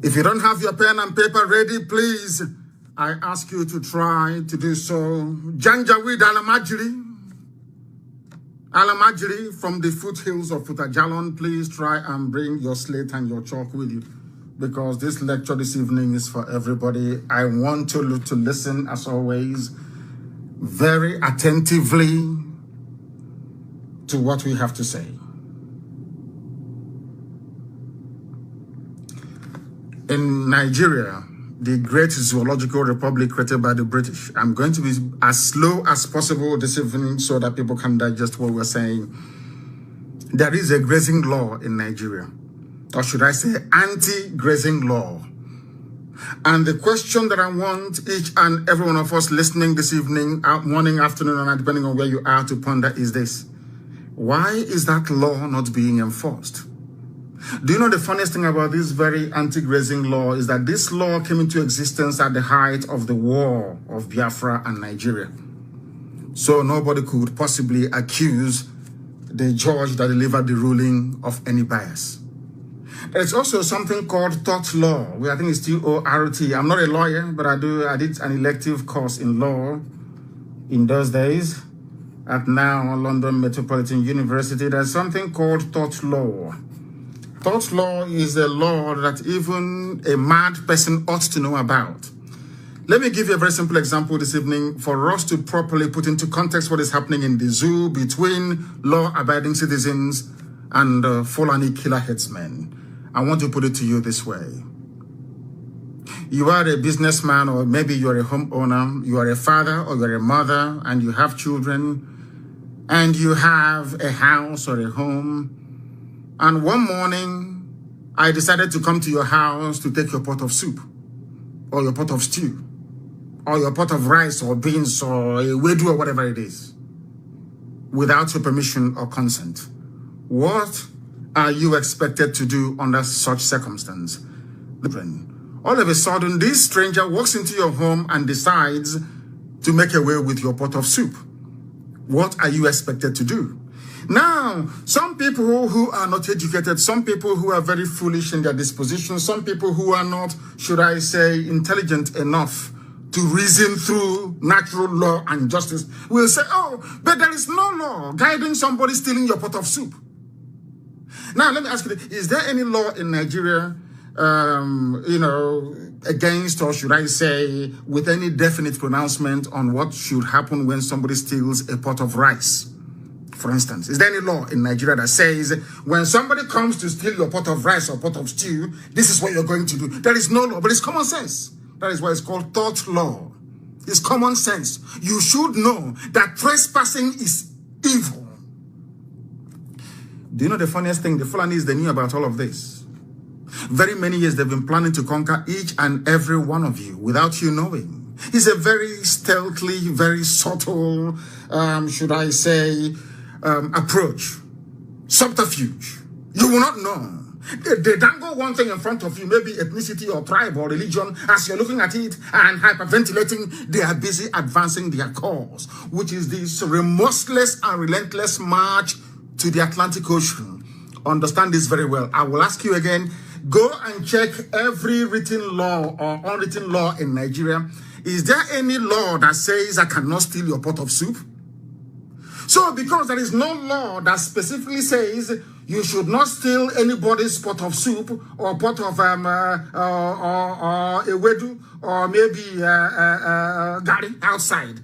If you don't have your pen and paper ready, please, I ask you to try to do so. Janjaweed Alamajiri from the foothills of Futajalon, please try and bring your slate and your chalk with you, because this lecture this evening is for everybody. I want you to listen, as always, very attentively to what we have to say. In Nigeria, the great zoological republic created by the British, I'm going to be as slow as possible this evening so that people can digest what we're saying. There is a grazing law in Nigeria, or should I say anti-grazing law. And the question that I want each and every one of us listening this evening, morning, afternoon, and depending on where you are, to ponder is this: why is that law not being enforced? Do you know the funniest thing about this very anti-grazing law is that this law came into existence at the height of the war of Biafra and Nigeria. So nobody could possibly accuse the judge that delivered the ruling of any bias. There's also something called tort law, where I think it's T-O-R-T. I'm not a lawyer, but I did an elective course in law in those days at now London Metropolitan University. There's something called tort law. Tort law is a law that even a mad person ought to know about. Let me give you a very simple example this evening for us to properly put into context what is happening in the zoo between law-abiding citizens and Fulani killer herdsmen. I want to put it to you this way. You are a businessman, or maybe you're a homeowner, you are a father or you're a mother, and you have children, and you have a house or a home. And one morning, I decided to come to your house to take your pot of soup, or your pot of stew, or your pot of rice or beans or a wedu or whatever it is, without your permission or consent. What are you expected to do under such circumstance? All of a sudden, this stranger walks into your home and decides to make away with your pot of soup. What are you expected to do? Now, some people who are not educated, some people who are very foolish in their disposition, some people who are not, should I say, intelligent enough to reason through natural law and justice will say, oh, but there is no law guiding somebody stealing your pot of soup. Now, let me ask you, is there any law in Nigeria, against, or should I say, with any definite pronouncement on what should happen when somebody steals a pot of rice? For instance, is there any law in Nigeria that says when somebody comes to steal your pot of rice or pot of stew, this is what you're going to do? There is no law, but it's common sense. That is why it's called tort law. It's common sense. You should know that trespassing is evil. Do you know the funniest thing? The Fulanis, they knew about all of this. Very many years they've been planning to conquer each and every one of you without you knowing. It's a very stealthy, very subtle, should I say, approach, subterfuge. You will not know. They dangle one thing in front of you, maybe ethnicity or tribe or religion. As you're looking at it and hyperventilating, they are busy advancing their cause, which is this remorseless and relentless march to the Atlantic Ocean. Understand this very well. I will ask you again, go and check every written law or unwritten law in Nigeria. Is there any law that says I cannot steal your pot of soup? So because there is no law that specifically says you should not steal anybody's pot of soup or pot of or ewedu or maybe gari outside,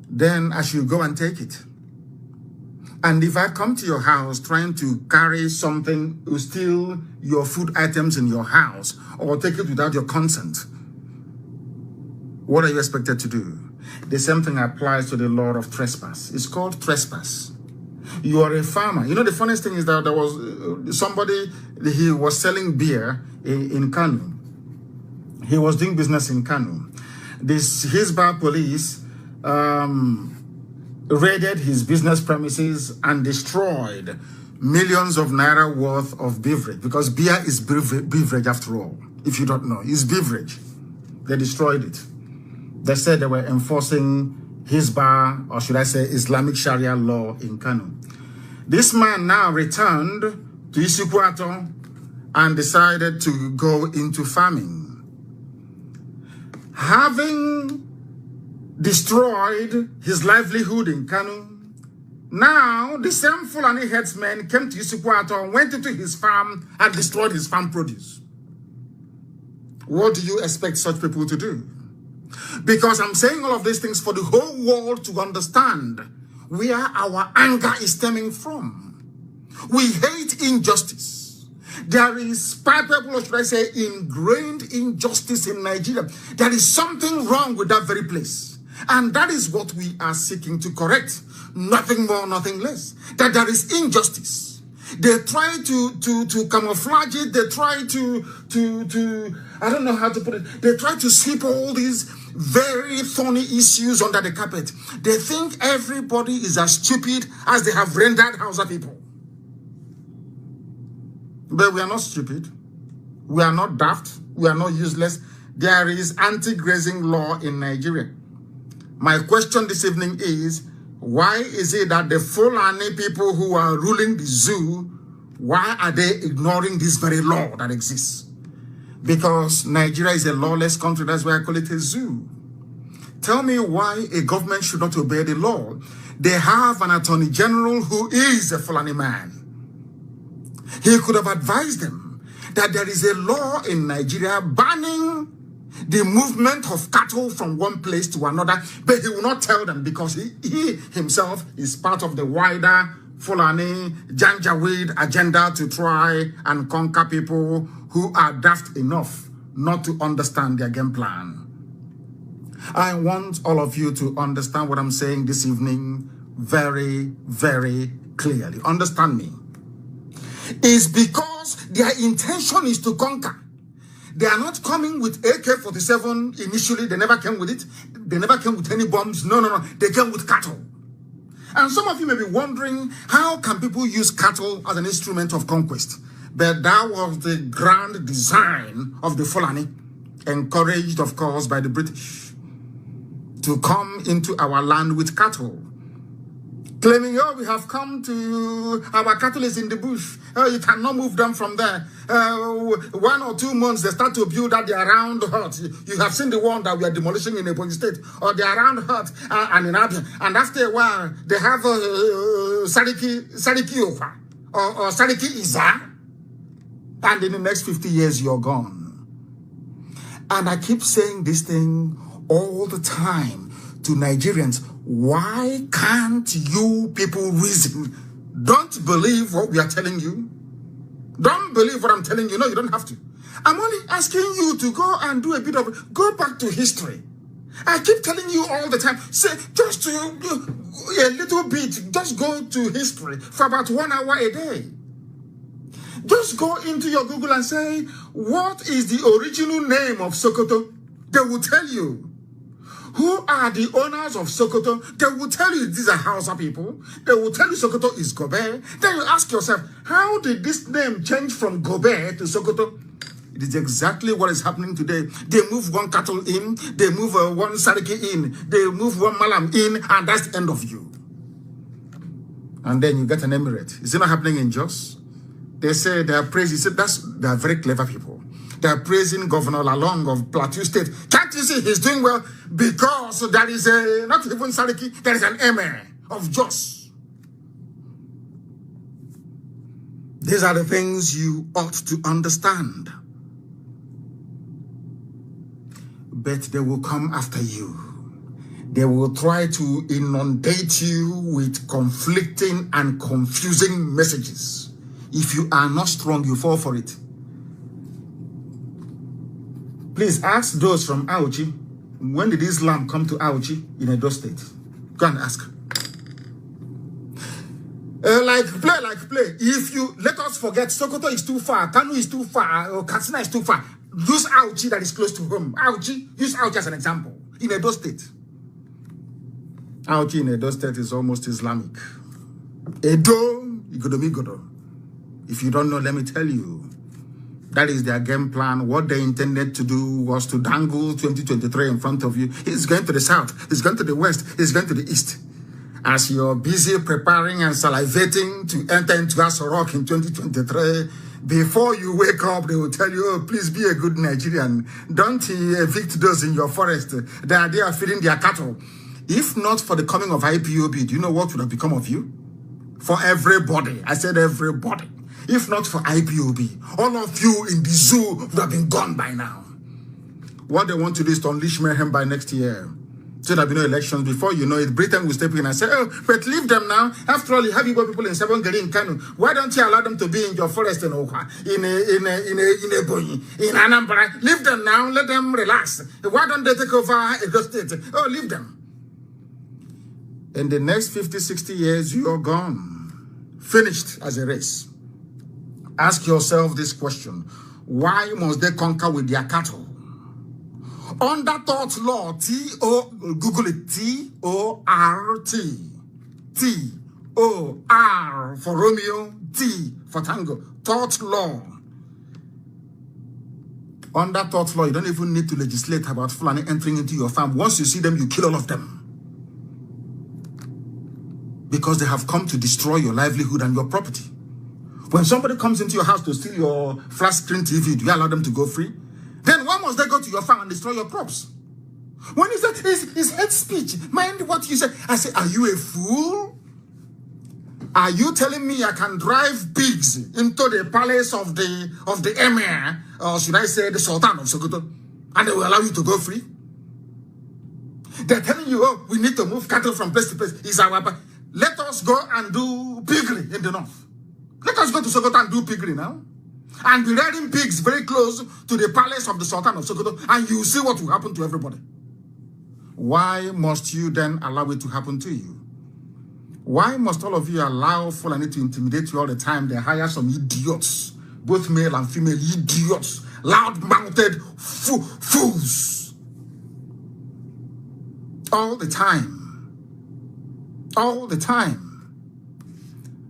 then I should go and take it. And if I come to your house trying to carry something, to steal your food items in your house or take it without your consent, what are you expected to do? The same thing applies to the law of trespass. It's called trespass. You are a farmer. You know, the funniest thing is that there was somebody, he was selling beer in Kanu. He was doing business in Kanu. His bar police raided his business premises and destroyed millions of naira worth of beverage, because beer is beverage after all. If you don't know, it's beverage. They destroyed it. They said they were enforcing Hizbah, or should I say Islamic Sharia law in Kanu. This man now returned to Isikwato and decided to go into farming. Having destroyed his livelihood in Kanu, now the same Fulani herdsmen came to Isukwato, went into his farm and destroyed his farm produce. What do you expect such people to do? Because I'm saying all of these things for the whole world to understand where our anger is stemming from. We hate injustice. There is palpable, or should I say, ingrained injustice in Nigeria. There is something wrong with that very place. And that is what we are seeking to correct. Nothing more, nothing less. That there is injustice. They try to camouflage it. They try to I don't know how to put it. They try to sweep all these very thorny issues under the carpet. They think everybody is as stupid as they have rendered Hausa people. But we are not stupid. We are not daft. We are not useless. There is anti-grazing law in Nigeria. My question this evening is, why is it that the Fulani people who are ruling the zoo, why are they ignoring this very law that exists? Because Nigeria is a lawless country. That's why I call it a zoo. Tell me why a government should not obey the law. They have an attorney general who is a Fulani man. He could have advised them that there is a law in Nigeria banning the movement of cattle from one place to another, but he will not tell them because he himself is part of the wider Fulani Janjaweed agenda to try and conquer people who are daft enough not to understand their game plan. I want all of you to understand what I'm saying this evening very, very clearly. Understand me. It's because their intention is to conquer. They are not coming with AK-47 initially. They never came with it. They never came with any bombs. No, no, no. They came with cattle. And some of you may be wondering, how can people use cattle as an instrument of conquest? But that was the grand design of the Fulani, encouraged, of course, by the British, to come into our land with cattle. Claiming, oh, we have come to, our cattle is in the bush. Oh, you cannot move them from there. 1 or 2 months, they start to build at the round hut. You have seen the one that we are demolishing in Ipob State, or the round hut and in Abia. And after a while, they have Sariki Ofa or Sariki Iza. And in the next 50 years, you're gone. And I keep saying this thing all the time to Nigerians. Why can't you people reason? Don't believe what we are telling you. Don't believe what I'm telling you. No, you don't have to. I'm only asking you to go and do a bit of, go back to history. I keep telling you all the time, say, just to, a little bit, just go to history for about 1 hour a day. Just go into your Google and say, what is the original name of Sokoto? They will tell you. Who are the owners of Sokoto? They will tell you these are Hausa people. They will tell you Sokoto is Gobe. Then you ask yourself, how did this name change from Gobe to Sokoto? It is exactly what is happening today. They move one cattle in, they move one Sariki in, they move one Malam in, and that's the end of you. And then you get an emirate. Is it not happening in Jos? They say they are praising. He said they are very clever people. They are praising Governor Lalong of Plateau State. Can't you see he's doing well? Because there is a, not even Sariki, there is an emir of Jos. These are the things you ought to understand. But they will come after you. They will try to inundate you with conflicting and confusing messages. If you are not strong, you fall for it. Please ask those from Auchi, when did Islam come to Auchi in Edo State? Go and ask. Like play. If you let us forget, Sokoto is too far, Kanu is too far, or Katsina is too far. Use Auchi that is close to home. Use Auchi as an example. In Edo State. Auchi in Edo State is almost Islamic. Edo, Igodomigodo. If you don't know, let me tell you. That is their game plan. What they intended to do was to dangle 2023 in front of you. He's going to the south. He's going to the west. He's going to the east. As you're busy preparing and salivating to enter into Aso Rock in 2023, Before you wake up, they will tell you, oh, please be a good Nigerian. Don't evict those in your forest. They are feeding their cattle. If not for the coming of IPOB, do you know what would have become of you? For everybody. I said everybody. If not for IPOB, all of you in the zoo would have been gone by now. What they want to do is to unleash mayhem by next year. So there'll be no elections. Before you know it, Britain will step in and say, oh, but leave them now. After all, you have Ipob people in Seven Gari in Kanu. Why don't you allow them to be in your forest in Okwa, in Anambra? Leave them now. Let them relax. Why don't they take over Edo State? Oh, leave them. In the next 50, 60 years, you're gone. Finished as a race. Ask yourself this question. Why must they conquer with their cattle? Under Tort law, Google it, T-O-R-T. T-O-R for Romeo, T for Tango. Tort law. Under Tort law, you don't even need to legislate about Fulani entering into your farm. Once you see them, you kill all of them. Because they have come to destroy your livelihood and your property. When somebody comes into your house to steal your flat screen TV, do you allow them to go free? Then why must they go to your farm and destroy your crops? When he said it's hate speech, mind what you say. I say, are you a fool? Are you telling me I can drive pigs into the palace of the emir, or should I say the Sultan of Sokoto, and they will allow you to go free? They're telling you, oh, we need to move cattle from place to place. Let us go and do piggery in the north. Let us go to Sokoto and do piggery now. And be rearing pigs very close to the palace of the Sultan of Sokoto, and you will see what will happen to everybody. Why must you then allow it to happen to you? Why must all of you allow Fulani to intimidate you all the time? They hire some idiots, both male and female idiots, loud-mouthed fools. All the time. All the time.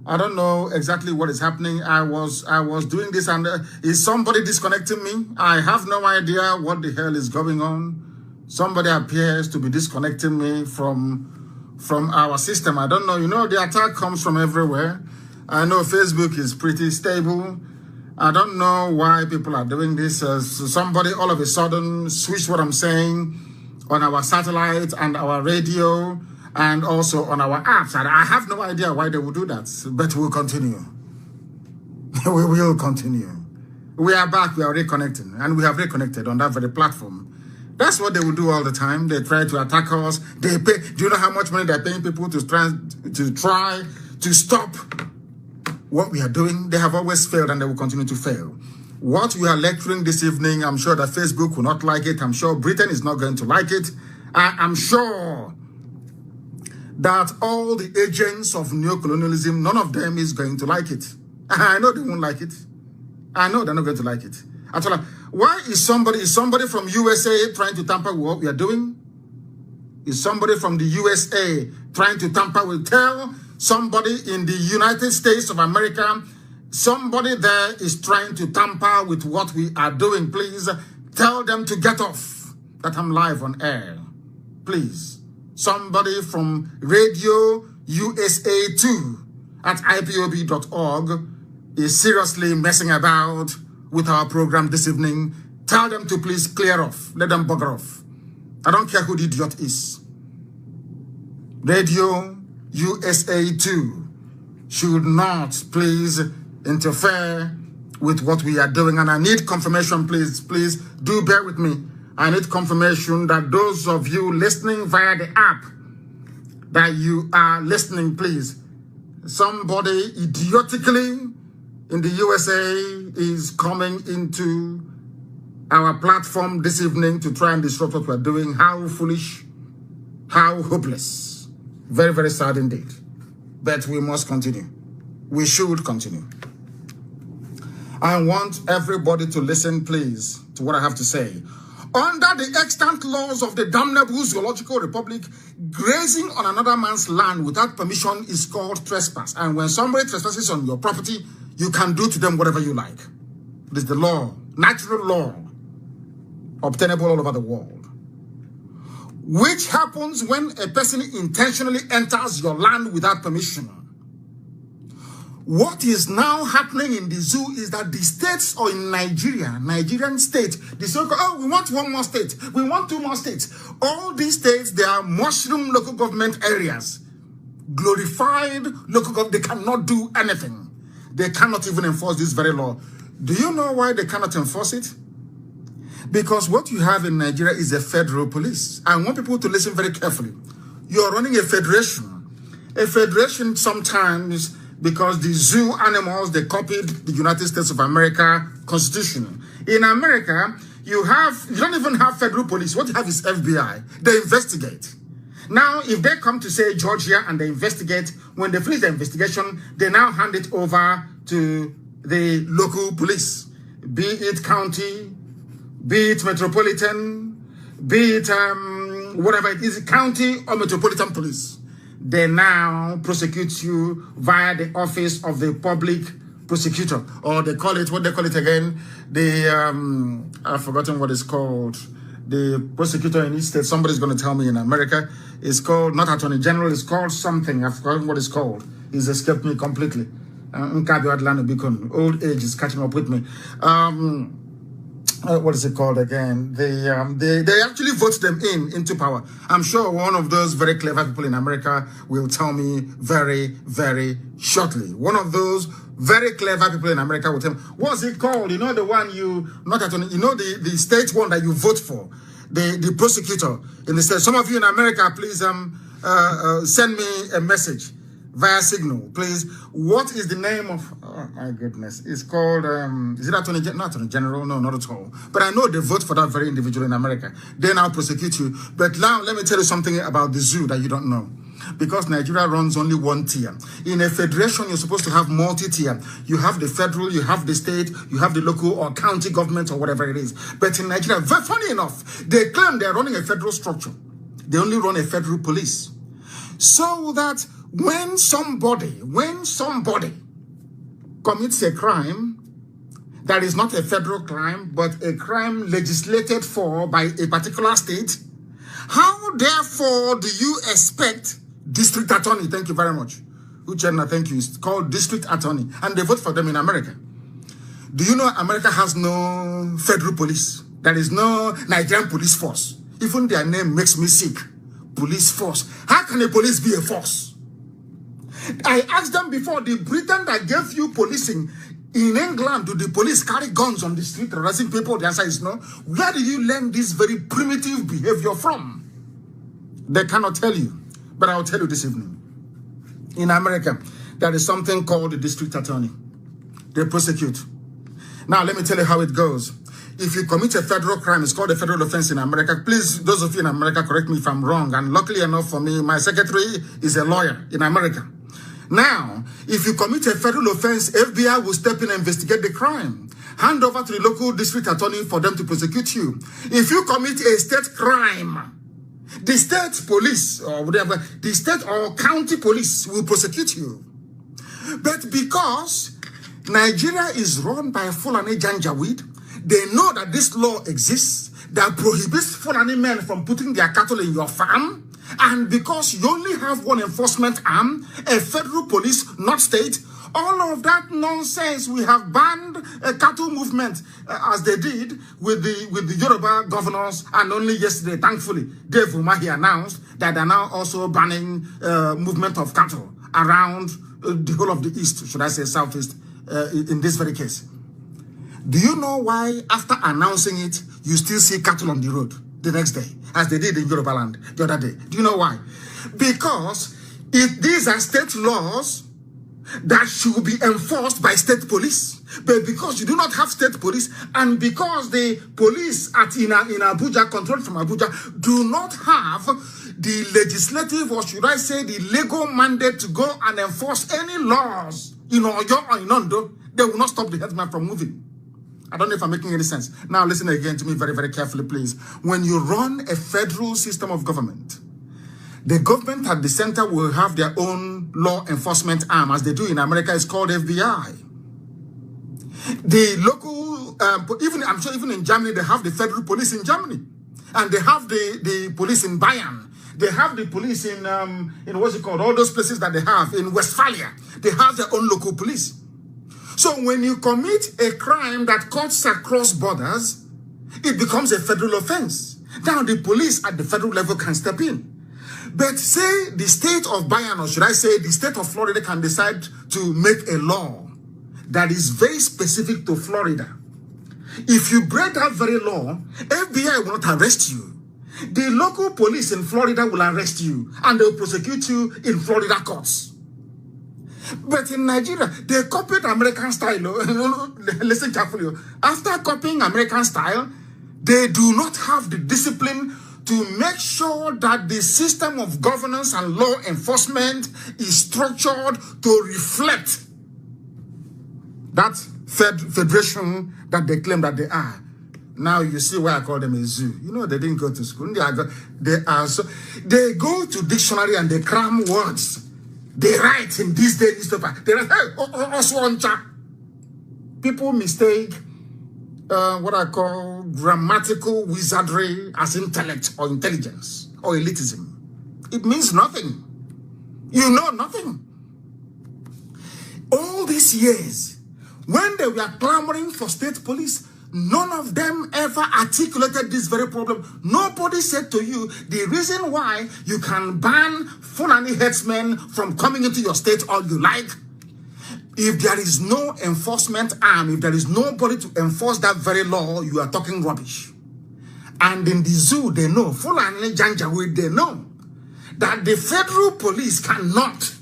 I don't know exactly what is happening. I was doing this, and is somebody disconnecting me? I have no idea what the hell is going on. Somebody appears to be disconnecting me from our system. I don't know. You know, the attack comes from everywhere. I know Facebook is pretty stable. I don't know why people are doing this. So somebody all of a sudden switched what I'm saying on our satellite and our radio, and also on our apps. And I have no idea why they will do that, but we'll continue. We will continue. We are back, we are reconnecting, and we have reconnected on that very platform. That's what they will do all the time. They try to attack us. They pay. Do you know how much money they're paying people to try to stop what we are doing? They have always failed, and they will continue to fail. What we are lecturing this evening, I'm sure that Facebook will not like it. I'm sure Britain is not going to like it. I'm sure that all the agents of neocolonialism, none of them is going to like it. I know they won't like it. I know they're not going to like it. Actually, why is somebody from USA trying to tamper with what we are doing? Is somebody from the USA trying to tamper with? Tell somebody in the United States of America, somebody there is trying to tamper with what we are doing. Please tell them to get off, that I'm live on air. Please. Somebody from Radio USA 2 at ipob.org is seriously messing about with our program this evening. Tell them to please clear off. Let them bugger off. I don't care who the idiot is. Radio USA 2 should not please interfere with what we are doing. And I need confirmation, please. Please do bear with me. I need confirmation that those of you listening via the app, that you are listening, please. Somebody idiotically in the USA is coming into our platform this evening to try and disrupt what we're doing. How foolish, how hopeless. Very, very sad indeed. But we must continue. We should continue. I want everybody to listen, please, to what I have to say. Under the extant laws of the damnable Zoological Republic, grazing on another man's land without permission is called trespass. And when somebody trespasses on your property, you can do to them whatever you like. It is the law, natural law, obtainable all over the world. Which happens when a person intentionally enters your land without permission. What is now happening in the zoo is that the states or in Nigeria, Nigerian state, they say, oh, we want one more state. We want two more states. All these states, they are mushroom local government areas. Glorified local government. They cannot do anything. They cannot even enforce this very law. Do you know why they cannot enforce it? Because what you have in Nigeria is a federal police. I want people to listen very carefully. You're running a federation. A federation sometimes, because the zoo animals, they copied the United States of America Constitution. In America, you don't even have federal police. What you have is FBI. They investigate. Now, if they come to, say, Georgia and they investigate, when they finish the investigation, they now hand it over to the local police, be it county, be it metropolitan, be it whatever it is, county or metropolitan police. They now prosecute you via the office of the public prosecutor, or they call it, what they call it again, the, I've forgotten what it's called, the prosecutor in each state. Somebody's going to tell me in America. It's called, not Attorney General, it's called something, I've forgotten what it's called. It's escaped me completely. Old age is catching up with me. What is it called again? They actually vote them into power. I'm sure one of those very clever people in America will tell me very, very shortly. One of those very clever people in America will tell me, what's it called? You know, the one you, not at, you know, the state one that you vote for, the prosecutor in the state. Some of you in America, please send me a message via Signal, please. What is the name of, oh my goodness, it's called, is it not Attorney General? No, not at all. But I know they vote for that very individual in America. They now prosecute you. But now, let me tell you something about the zoo that you don't know. Because Nigeria runs only one tier. In a federation, you're supposed to have multi-tier. You have the federal, you have the state, you have the local or county government or whatever it is. But in Nigeria, very funny enough, they claim they're running a federal structure. They only run a federal police. So that when somebody commits a crime that is not a federal crime, but a crime legislated for by a particular state, how therefore do you expect district attorney, thank you very much, Uchenna, thank you, it's called district attorney, and they vote for them in America. Do you know America has no federal police? There is no Nigerian police force. Even their name makes me sick. Police force. How can a police be a force? I asked them before, the Britain that gave you policing in England, do the police carry guns on the street harassing people? The answer is no. Where did you learn this very primitive behavior from? They cannot tell you, but I'll tell you this evening. In America, there is something called the district attorney. They prosecute. Now, let me tell you how it goes. If you commit a federal crime, it's called a federal offense in America. Please, those of you in America, correct me if I'm wrong. And luckily enough for me, my secretary is a lawyer in America. Now, if you commit a federal offense, FBI will step in and investigate the crime. Hand over to the local district attorney for them to prosecute you. If you commit a state crime, the state police or whatever, the state or county police will prosecute you. But because Nigeria is run by Fulani Janjaweed, they know that this law exists that prohibits Fulani men from putting their cattle in your farm. And because you only have one enforcement arm, a federal police, not state, all of that nonsense, we have banned a cattle movement as they did with the Yoruba governors. And only yesterday, thankfully, Dave Umahi announced that they're now also banning movement of cattle around the whole of the East, should I say Southeast, in this very case. Do you know why, after announcing it, you still see cattle on the road the next day, as they did in Yoruba land the other day? Do you know why? Because if these are state laws that should be enforced by state police, but because you do not have state police, and because the police in Abuja, controlled from Abuja, do not have the legislative, or should I say the legal mandate to go and enforce any laws in Oyo or in Ondo, they will not stop the herdsmen from moving. I don't know if I'm making any sense. Now listen again to me very, very carefully, please. When you run a federal system of government, the government at the center will have their own law enforcement arm, as they do in America. It's called FBI. The local, I'm sure even in Germany, they have the federal police in Germany. And they have the police in Bayern. They have the police in what's it called? All those places that they have in Westphalia. They have their own local police. So when you commit a crime that cuts across borders, it becomes a federal offense. Now the police at the federal level can step in. But say the state of Bayern, or should I say the state of Florida, can decide to make a law that is very specific to Florida. If you break that very law, FBI will not arrest you. The local police in Florida will arrest you and they will prosecute you in Florida courts. But in Nigeria, they copied American style. Listen carefully. After copying American style, they do not have the discipline to make sure that the system of governance and law enforcement is structured to reflect that federation that they claim that they are. Now you see why I call them a zoo. You know, they didn't go to school. They go to dictionary and they cram words. They write in this day newspaper. They write, hey, people mistake what I call grammatical wizardry as intellect or intelligence or elitism. It means nothing. You know nothing. All these years, when they were clamoring for state police, none of them ever articulated this very problem. Nobody said to you, the reason why you can ban Fulani herdsmen from coming into your state all you like, if there is no enforcement arm, if there is nobody to enforce that very law, you are talking rubbish. And in the zoo, they know, Fulani Janjaweed, they know that the federal police cannot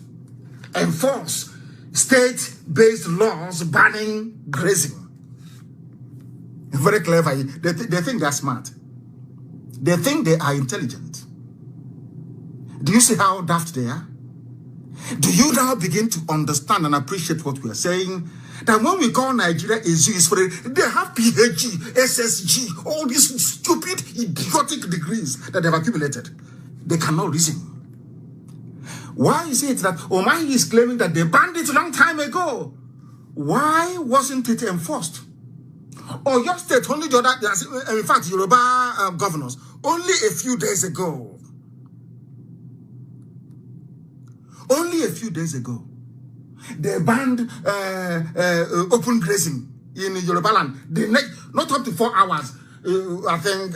enforce state-based laws banning grazing. Very clever. They think they're smart. They think they are intelligent. Do you see how daft they are? Do you now begin to understand and appreciate what we are saying? That when we call Nigeria a zoo, is for they have PhD, SSG, all these stupid, idiotic degrees that they've accumulated. They cannot reason. Why is it that Omahi is claiming that they banned it a long time ago? Why wasn't it enforced? Or your state, only the other, in fact, Yoruba governors, only a few days ago, they banned open grazing in Yoruba land. Not up to 4 hours. I think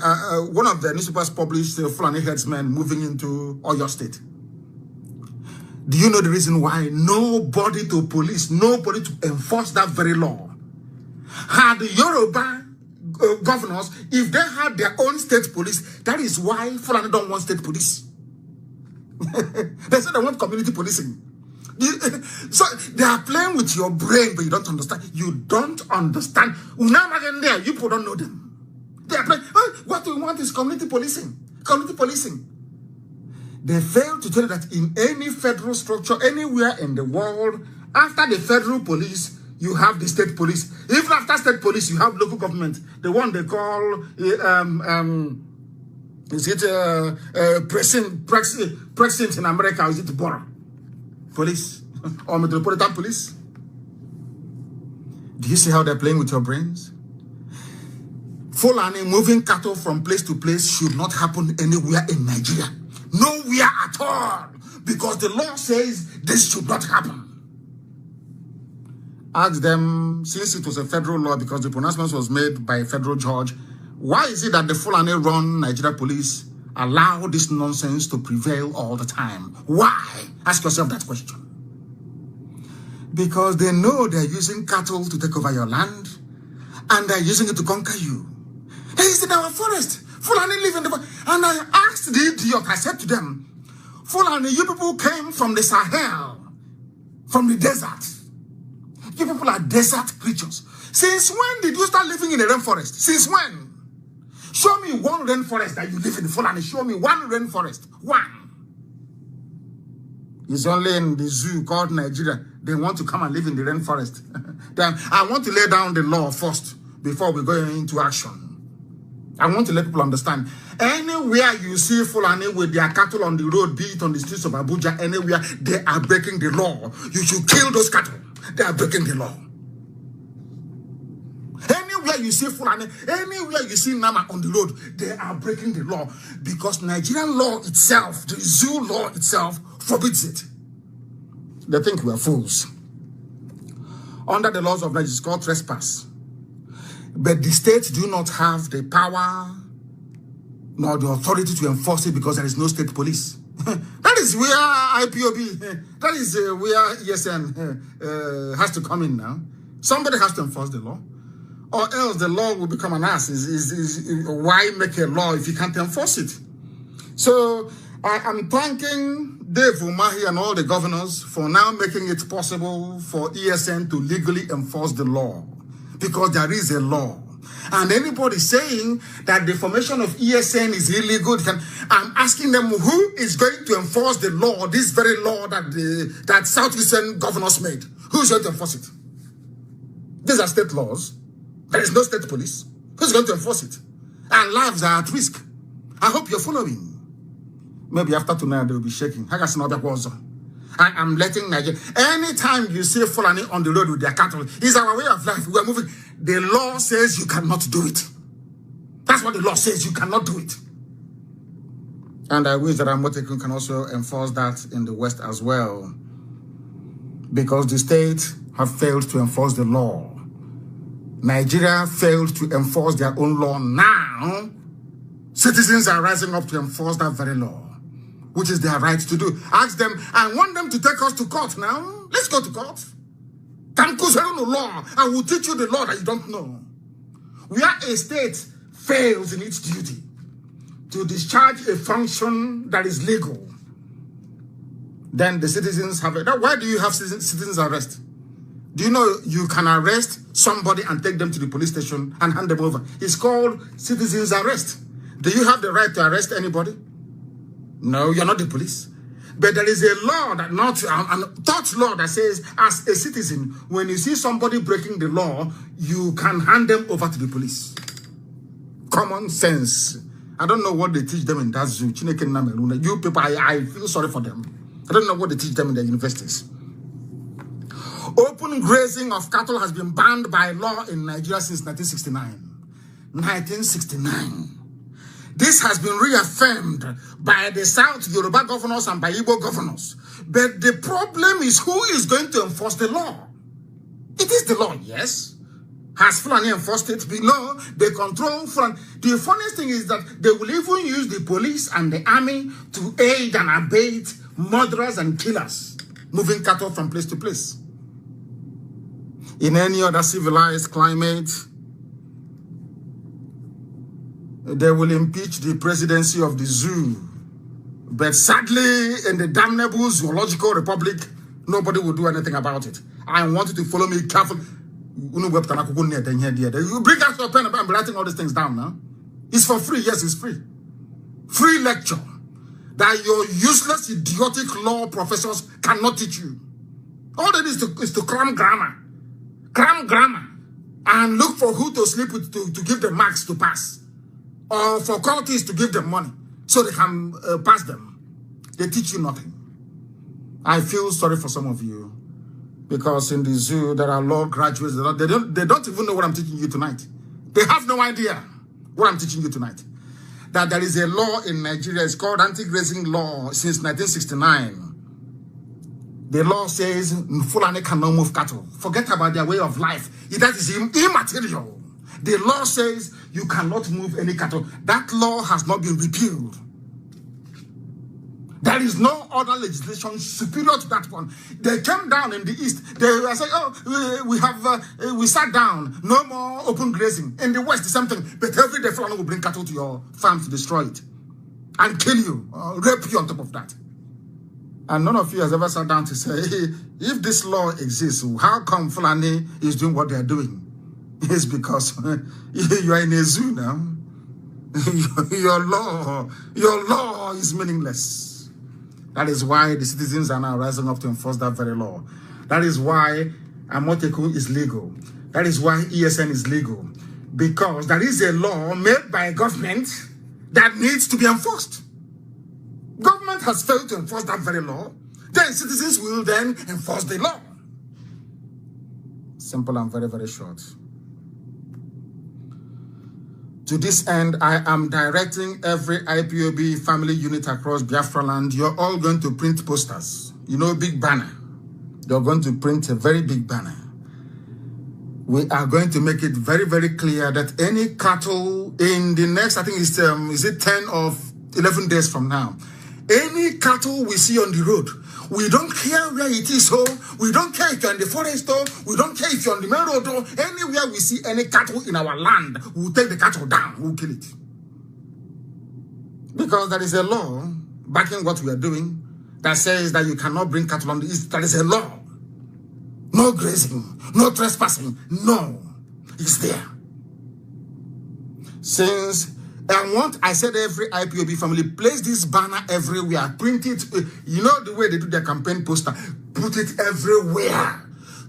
one of the newspapers published Fulani herdsmen moving into Oyo State. Do you know the reason why? Nobody to police, nobody to enforce that very law. Had the Yoruba governors, if they had their own state police, that is why Fulani don't want state police. They say they want community policing. So they are playing with your brain, but you don't understand. You don't understand. You people don't know them. They are playing. What we want is community policing. Community policing. They fail to tell you that in any federal structure, anywhere in the world, after the federal police, you have the state police. Even after state police, you have local government. The one they call, is it precinct in America, or is it borough police or metropolitan police? Do you see how they're playing with your brains? Fulani moving cattle from place to place should not happen anywhere in Nigeria. Nowhere at all. Because the law says this should not happen. Ask them, since it was a federal law, because the pronouncement was made by a federal judge, why is it that the Fulani-run Nigeria police allow this nonsense to prevail all the time? Why? Ask yourself that question. Because they know they're using cattle to take over your land, and they're using it to conquer you. Hey, it's in our forest. Fulani live in the forest. And I asked the idiot, I said to them, Fulani, you people came from the Sahel, from the desert. You people are desert creatures. Since when did you start living in a rainforest? Since when? Show me one rainforest that you live in, Fulani. Show me one rainforest. One. It's only in the zoo called Nigeria. They want to come and live in the rainforest. I want to lay down the law first before we go into action. I want to let people understand. Anywhere you see Fulani with their cattle on the road, be it on the streets of Abuja, anywhere, they are breaking the law. You should kill those cattle. They are breaking the law. Anywhere you see Fulani, anywhere you see Nama on the road, they are breaking the law because Nigerian law itself, the zoo law itself, forbids it. They think we are fools. Under the laws of Nigeria, it's called trespass. But the states do not have the power nor the authority to enforce it because there is no state police. That is where Ipob, that is where ESN has to come in now. Somebody has to enforce the law, or else the law will become an ass. Why make a law if you can't enforce it? So I am thanking Dave Umahi and all the governors for now making it possible for ESN to legally enforce the law, because there is a law. And anybody saying that the formation of ESN is illegal, I'm asking them, who is going to enforce the law, this very law that Southeastern governors made? Who's going to enforce it? These are state laws. There is no state police. Who's going to enforce it? And lives are at risk. I hope you're following. Maybe after tonight they will be shaking. I am letting Nigeria. Anytime you see Fulani on the road with their cattle, it's our way of life. We are moving. The law says you cannot do it. That's what the law says. You cannot do it. And I wish that Amotekun can also enforce that in the West as well, because the states have failed to enforce the law. Nigeria failed to enforce their own law. Now, citizens are rising up to enforce that very law, which is their right to do. Ask them, I want them to take us to court now. Let's go to court. Law. I will teach you the law that you don't know. Where a state fails in its duty to discharge a function that is legal, then the citizens have it. Why do you have citizens arrest? Do you know you can arrest somebody and take them to the police station and hand them over? It's called citizens arrest. Do you have the right to arrest anybody? No, you're not the police. But there is a law that thought law that says, as a citizen, when you see somebody breaking the law, you can hand them over to the police. Common sense. I don't know what they teach them in that zoo. You people, I feel sorry for them. I don't know what they teach them in their universities. Open grazing of cattle has been banned by law in Nigeria since 1969. 1969. This has been reaffirmed by the South Yoruba governors and by Igbo governors. But the problem is, who is going to enforce the law? It is the law, yes. Has Fulani enforced it? No, they control Fulani. The funniest thing is that they will even use the police and the army to aid and abet murderers and killers, moving cattle from place to place. In any other civilized climate, they will impeach the presidency of the zoo. But sadly, in the damnable zoological republic, nobody will do anything about it. I want you to follow me carefully. You bring out your pen and I'm writing all these things down now. It's for free. Yes, it's free. Free lecture that your useless, idiotic law professors cannot teach you. All they need is to cram grammar. Cram grammar. And look for who to sleep with to give them marks to pass. Or for counties to give them money so they can pass them. They teach you nothing. I feel sorry for some of you, because in the zoo there are law graduates. They don't even know what I'm teaching you tonight. They have no idea what I'm teaching you tonight. That there is a law in Nigeria. It's called anti-grazing law since 1969. The law says Fulani cannot move cattle. Forget about their way of life. That is immaterial. The law says you cannot move any cattle. That law has not been repealed. There is no other legislation superior to that one. They came down in the East. They were saying, oh, we sat down. No more open grazing. In the West, the same thing. But every day, Fulani will bring cattle to your farm to destroy it and kill you, rape you on top of that. And none of you has ever sat down to say, hey, if this law exists, how come Fulani is doing what they're doing? It's because you are in a zoo now. Your law is meaningless. That is why the citizens are now rising up to enforce that very law. That is why Amoteku is legal. That is why ESN is legal. Because there is a law made by a government that needs to be enforced. Government has failed to enforce that very law. Then citizens will then enforce the law. Simple and very, very short. To this end, I am directing every IPOB family unit across Biafra land. You're all going to print posters. You know, big banner. You're going to print a very big banner. We are going to make it very, very clear that any cattle in the next, I think it's, is it 10 or 11 days from now, any cattle we see on the road, we don't care where it is, so we don't care if you're in the forest, or we don't care if you're on the main road, or anywhere we see any cattle in our land, we'll take the cattle down, we'll kill it. Because there is a law backing what we are doing that says that you cannot bring cattle on the east. There is a law. No grazing, no trespassing, no. It's there. Since I said every IPOB family, place this banner everywhere, print it. You know the way they do their campaign poster, put it everywhere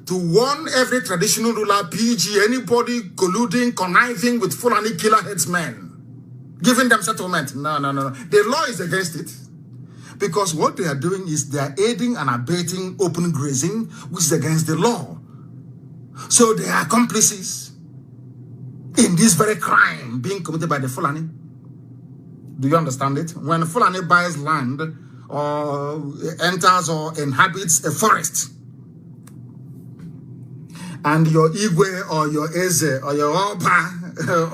to warn every traditional ruler, PG, anybody colluding, conniving with Fulani killer headsmen, giving them settlement. No. The law is against it. Because what they are doing is they are aiding and abetting open grazing, which is against the law. So they are accomplices in this very crime being committed by the Fulani. Do you understand it? When Fulani buys land or enters or inhabits a forest, and your Igwe or your Eze or your Oba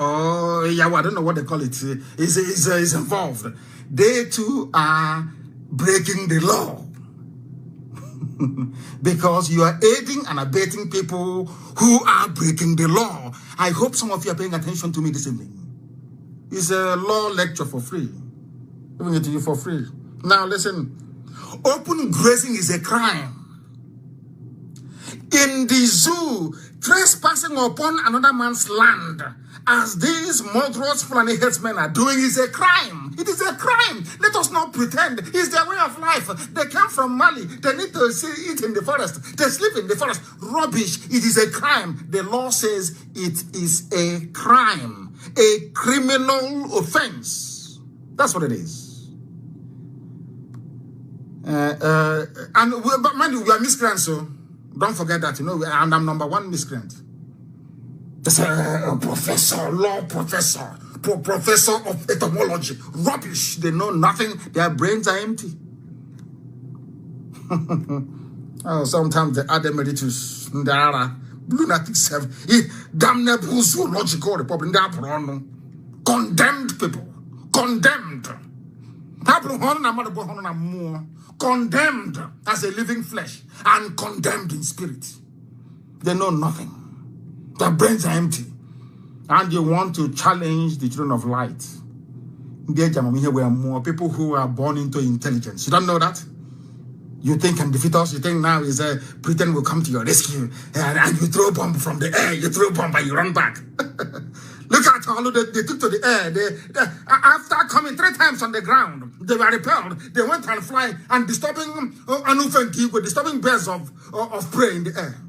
or Yawa, I don't know what they call it, is involved, they too are breaking the law. Because you are aiding and abetting people who are breaking the law. I hope some of you are paying attention to me this evening. It's a law lecture for free. Giving it to you for free. Now listen, open grazing is a crime. In the zoo, trespassing upon another man's land, as these murderous Fulani headsmen are doing, is a crime. It is a crime. Let us not pretend. It's their way of life. They come from Mali. They need to eat in the forest. They sleep in the forest. Rubbish. It is a crime. The law says it is a crime. A criminal offense. That's what it is. But mind you, we are miscreants, so don't forget that, and I'm number one miscreant. There's a professor, law professor, professor of etymology. Rubbish. They know nothing. Their brains are empty. Sometimes they add emeritus. There are lunatics have damnable zoological republic. Condemned people. Condemned. Condemned as a living flesh and condemned in spirit. They know nothing. Their brains are empty. And you want to challenge the children of light. Here we are more people who are born into intelligence. You don't know that? You think can defeat us? You think now is Britain will come to your rescue and you throw bomb from the air. You throw bomb and you run back. Look at how they took to the air. After coming 3 times on the ground, they were repelled. They went and fly and disturbing disturbing birds of prey in the air.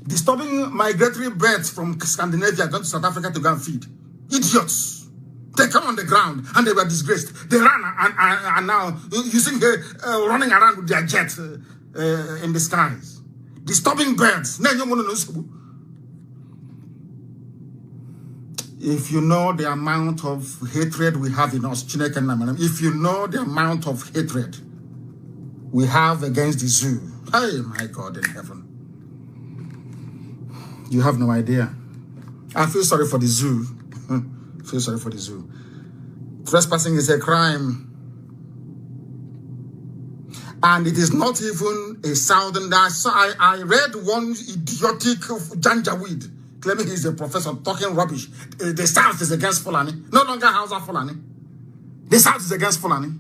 Disturbing migratory birds from Scandinavia going to South Africa to go and feed. Idiots. They come on the ground and they were disgraced. They ran and now using running around with their jets in the skies. Disturbing birds. If you know the amount of hatred we have in us, if you know the amount of hatred we have against the zoo, hey, my God in heaven. You have no idea. I feel sorry for the zoo. Feel sorry for the zoo. Trespassing is a crime. And it is not even a southern. I read one idiotic Janjaweed claiming he's a professor talking rubbish. The South is against Fulani. No longer Hausa Fulani. The South is against Fulani.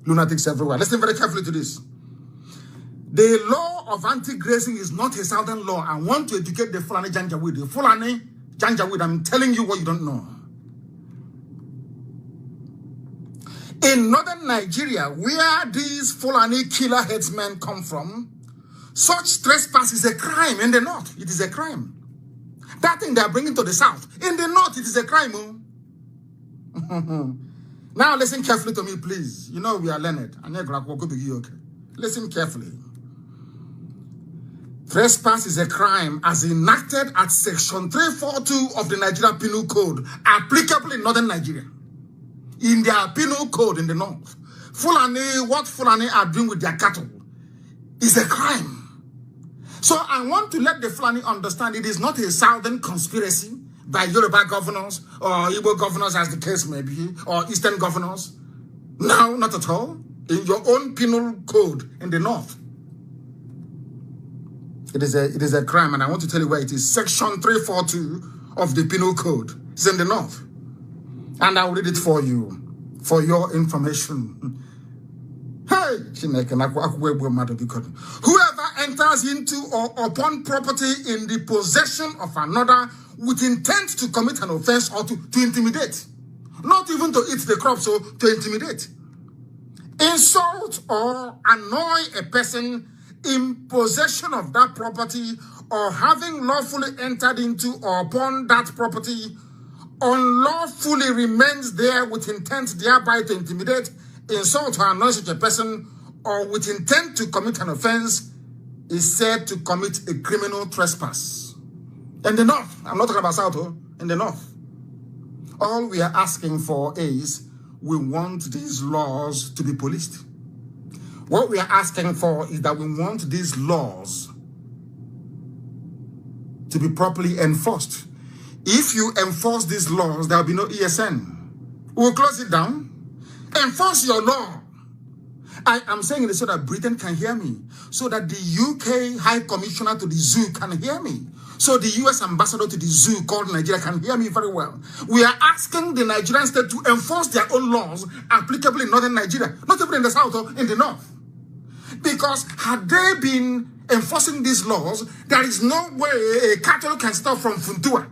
Lunatics everywhere. Listen very carefully to this. The law of anti-grazing is not a southern law. I want to educate the Fulani Janjaweed. The Fulani Janjaweed, I'm telling you what you don't know. In northern Nigeria, where these Fulani killer headsmen come from, such trespass is a crime in the north. It is a crime. That thing they are bringing to the south, in the north, it is a crime. Now listen carefully to me, please. You know we are learned. Listen carefully. Trespass is a crime as enacted at Section 342 of the Nigerian Penal Code, applicable in northern Nigeria. In their penal code in the north, Fulani, what Fulani are doing with their cattle is a crime. So I want to let the Fulani understand it is not a southern conspiracy by Yoruba governors or Igbo governors, as the case may be, or Eastern governors. No, not at all. In your own penal code in the north, it is a crime, and I want to tell you where it is. Section 342 of the Penal Code. It's in the north. And I'll read it for you, for your information. Hey! Whoever enters into or upon property in the possession of another with intent to commit an offense or to intimidate. Not even to eat the crop, so to intimidate. Insult or annoy a person in possession of that property or having lawfully entered into or upon that property unlawfully remains there with intent thereby to intimidate, insult or annoy such a person or with intent to commit an offense is said to commit a criminal trespass. In the north, I'm not talking about south, in the north. All we are asking for is we want these laws to be policed. What we are asking for is that we want these laws to be properly enforced. If you enforce these laws, there will be no ESN. We'll close it down. Enforce your law. I am saying it so that Britain can hear me, so that the UK High Commissioner to the Zoo can hear me, so the US Ambassador to the Zoo called Nigeria can hear me very well. We are asking the Nigerian state to enforce their own laws applicable in northern Nigeria, not even in the south or in the north. Because had they been enforcing these laws, there is no way a cattle can stop from Funtua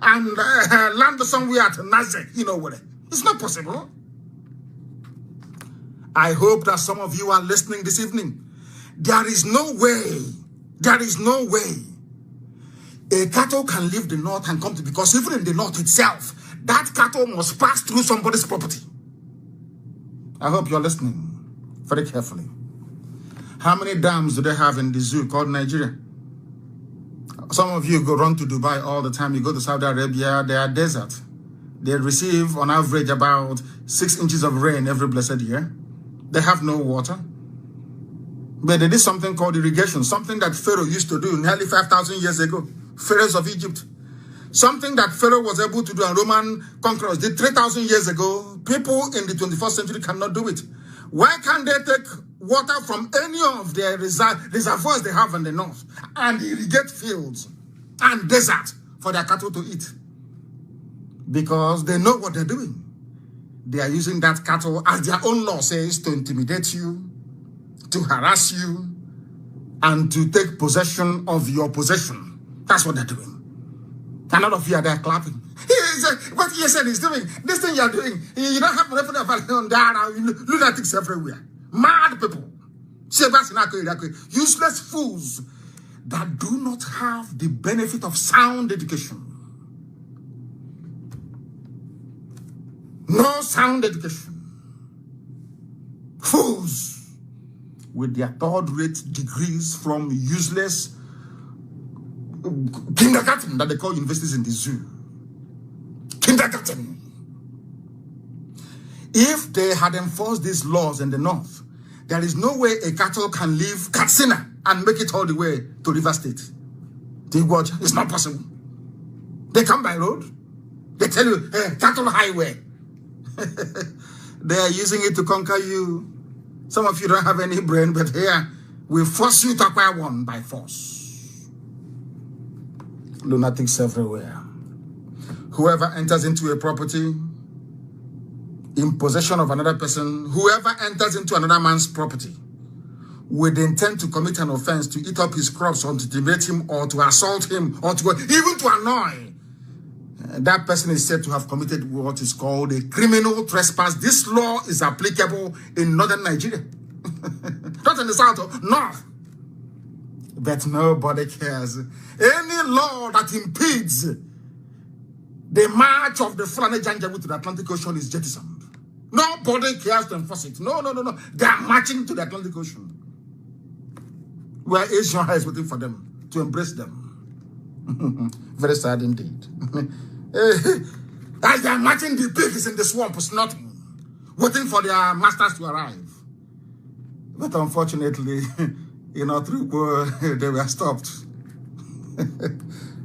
and land somewhere at Nazek, you know what? It's not possible. I hope that some of you are listening this evening. There is no way a cattle can leave the north and come to, because even in the north itself, that cattle must pass through somebody's property. I hope you're listening very carefully. How many dams do they have in the zoo called Nigeria? Some of you go run to Dubai all the time. You go to Saudi Arabia, they are desert. They receive on average about 6 inches of rain every blessed year. They have no water. But they did something called irrigation, something that Pharaoh used to do nearly 5,000 years ago. Pharaohs of Egypt. Something that Pharaoh was able to do and Roman conquerors did 3,000 years ago. People in the 21st century cannot do it. Why can't they take water from any of their reservoirs they have in the north and irrigate fields and desert for their cattle to eat? Because they know what they're doing. They are using that cattle, as their own law says, to intimidate you, to harass you, and to take possession of your possession. That's what they're doing. And all of you are there clapping. What he said he's doing, this thing you're doing, you don't have nothing on there, lunatics everywhere. Mad people. Useless fools that do not have the benefit of sound education. No sound education. Fools with their third-rate degrees from useless kindergarten that they call universities in the zoo. Kindergarten. If they had enforced these laws in the north, there is no way a cattle can leave Katsina and make it all the way to River State. Do you watch? It's not possible. They come by road. They tell you, hey, cattle highway. They are using it to conquer you. Some of you don't have any brain, but here, we force you to acquire one by force. Lunatics everywhere. Whoever enters into a property in possession of another person, whoever enters into another man's property with the intent to commit an offense, to eat up his crops, or to intimidate him, or to assault him, or to even to annoy, that person is said to have committed what is called a criminal trespass. This law is applicable in northern Nigeria. Not in the south, north. But nobody cares. Any law that impedes the march of the Fulani Janjaweed to the Atlantic Ocean is jettisoned. Nobody cares to enforce it. No. They are marching to the Atlantic Ocean. where Asian is waiting for them to embrace them. Very sad indeed. As they are matching the pigs in the swamp, it's nothing, waiting for their masters to arrive. But unfortunately, you know, through they were stopped.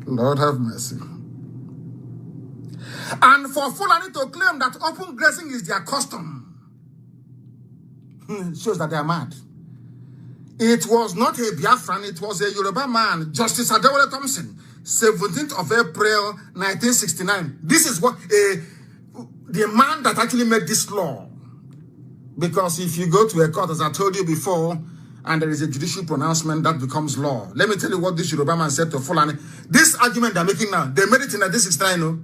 Lord have mercy. And for Fulani to claim that open grazing is their custom shows that they are mad. It was not a Biafran, it was a Yoruba man, Justice Adewale Thompson, 17th of April, 1969. This is what the man that actually made this law. Because if you go to a court, as I told you before, and there is a judicial pronouncement, that becomes law. Let me tell you what this Yoruba man said to Fulani. This argument they're making now, they made it in 1969, no?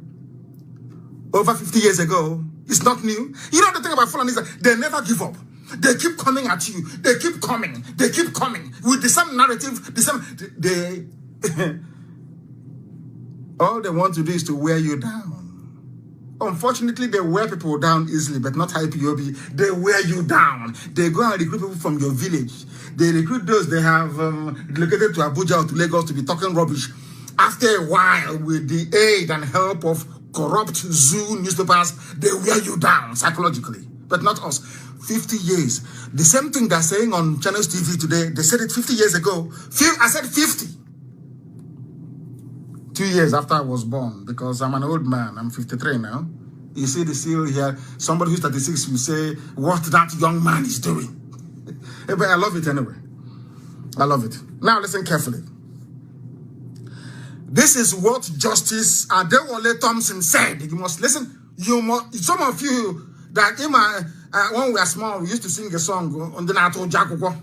Over 50 years ago. It's not new. You know the thing about Fulani is that they never give up. They keep coming at you. They keep coming. They keep coming with the same narrative, the same. All they want to do is to wear you down. Unfortunately, they wear people down easily, but not Ipob. They wear you down. They go and recruit people from your village. They recruit those they have relocated to Abuja or to Lagos to be talking rubbish. After a while, with the aid and help of corrupt zoo newspapers, they wear you down psychologically, but not us. 50 years. The same thing they're saying on Channels TV today, they said it 50 years ago. I said 50. 2 years after I was born, because I'm an old man. I'm 53 now. You see the seal here. Somebody who's 36 will say what that young man is doing. But I love it anyway. I love it. Now listen carefully. This is what Justice Adewale Thompson said. You must listen. You must. Some of you that when we were small, we used to sing a song on the Nato Jakukwo.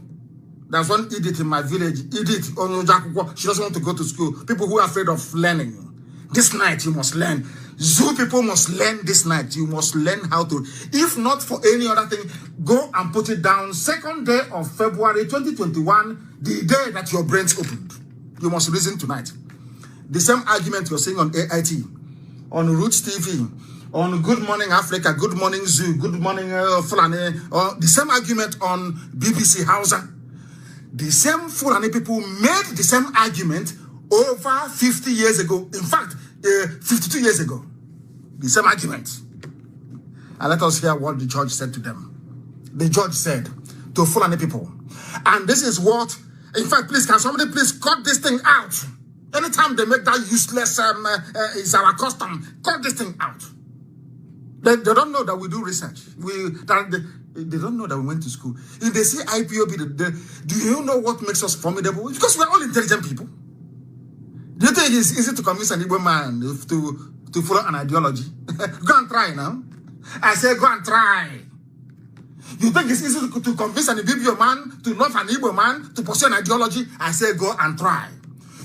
There's one Edith in my village. Edith on Jakukwo. She doesn't want to go to school. People who are afraid of learning. This night you must learn. Zoo people must learn this night. You must learn how to. If not for any other thing, go and put it down. 2nd day of February 2021, the day that your brains opened. You must reason tonight. The same argument you're saying on AIT, on Roots TV, on Good Morning Africa, Good Morning Zoo, Good Morning Fulani, or the same argument on BBC Hausa. The same Fulani people made the same argument over 50 years ago. In fact, 52 years ago. The same argument. And let us hear what the judge said to them. The judge said to Fulani people, and this is what, in fact, please, can somebody please cut this thing out? Anytime they make that useless, is our custom, cut this thing out. They don't know that we do research. They don't know that we went to school. If they see Ipob, do you know what makes us formidable? Because we're all intelligent people. Do you think it's easy to convince an Igbo man to follow an ideology? Go and try now. I say go and try. You think it's easy to convince an Ibibio man to love an Igbo man to pursue an ideology? I say go and try.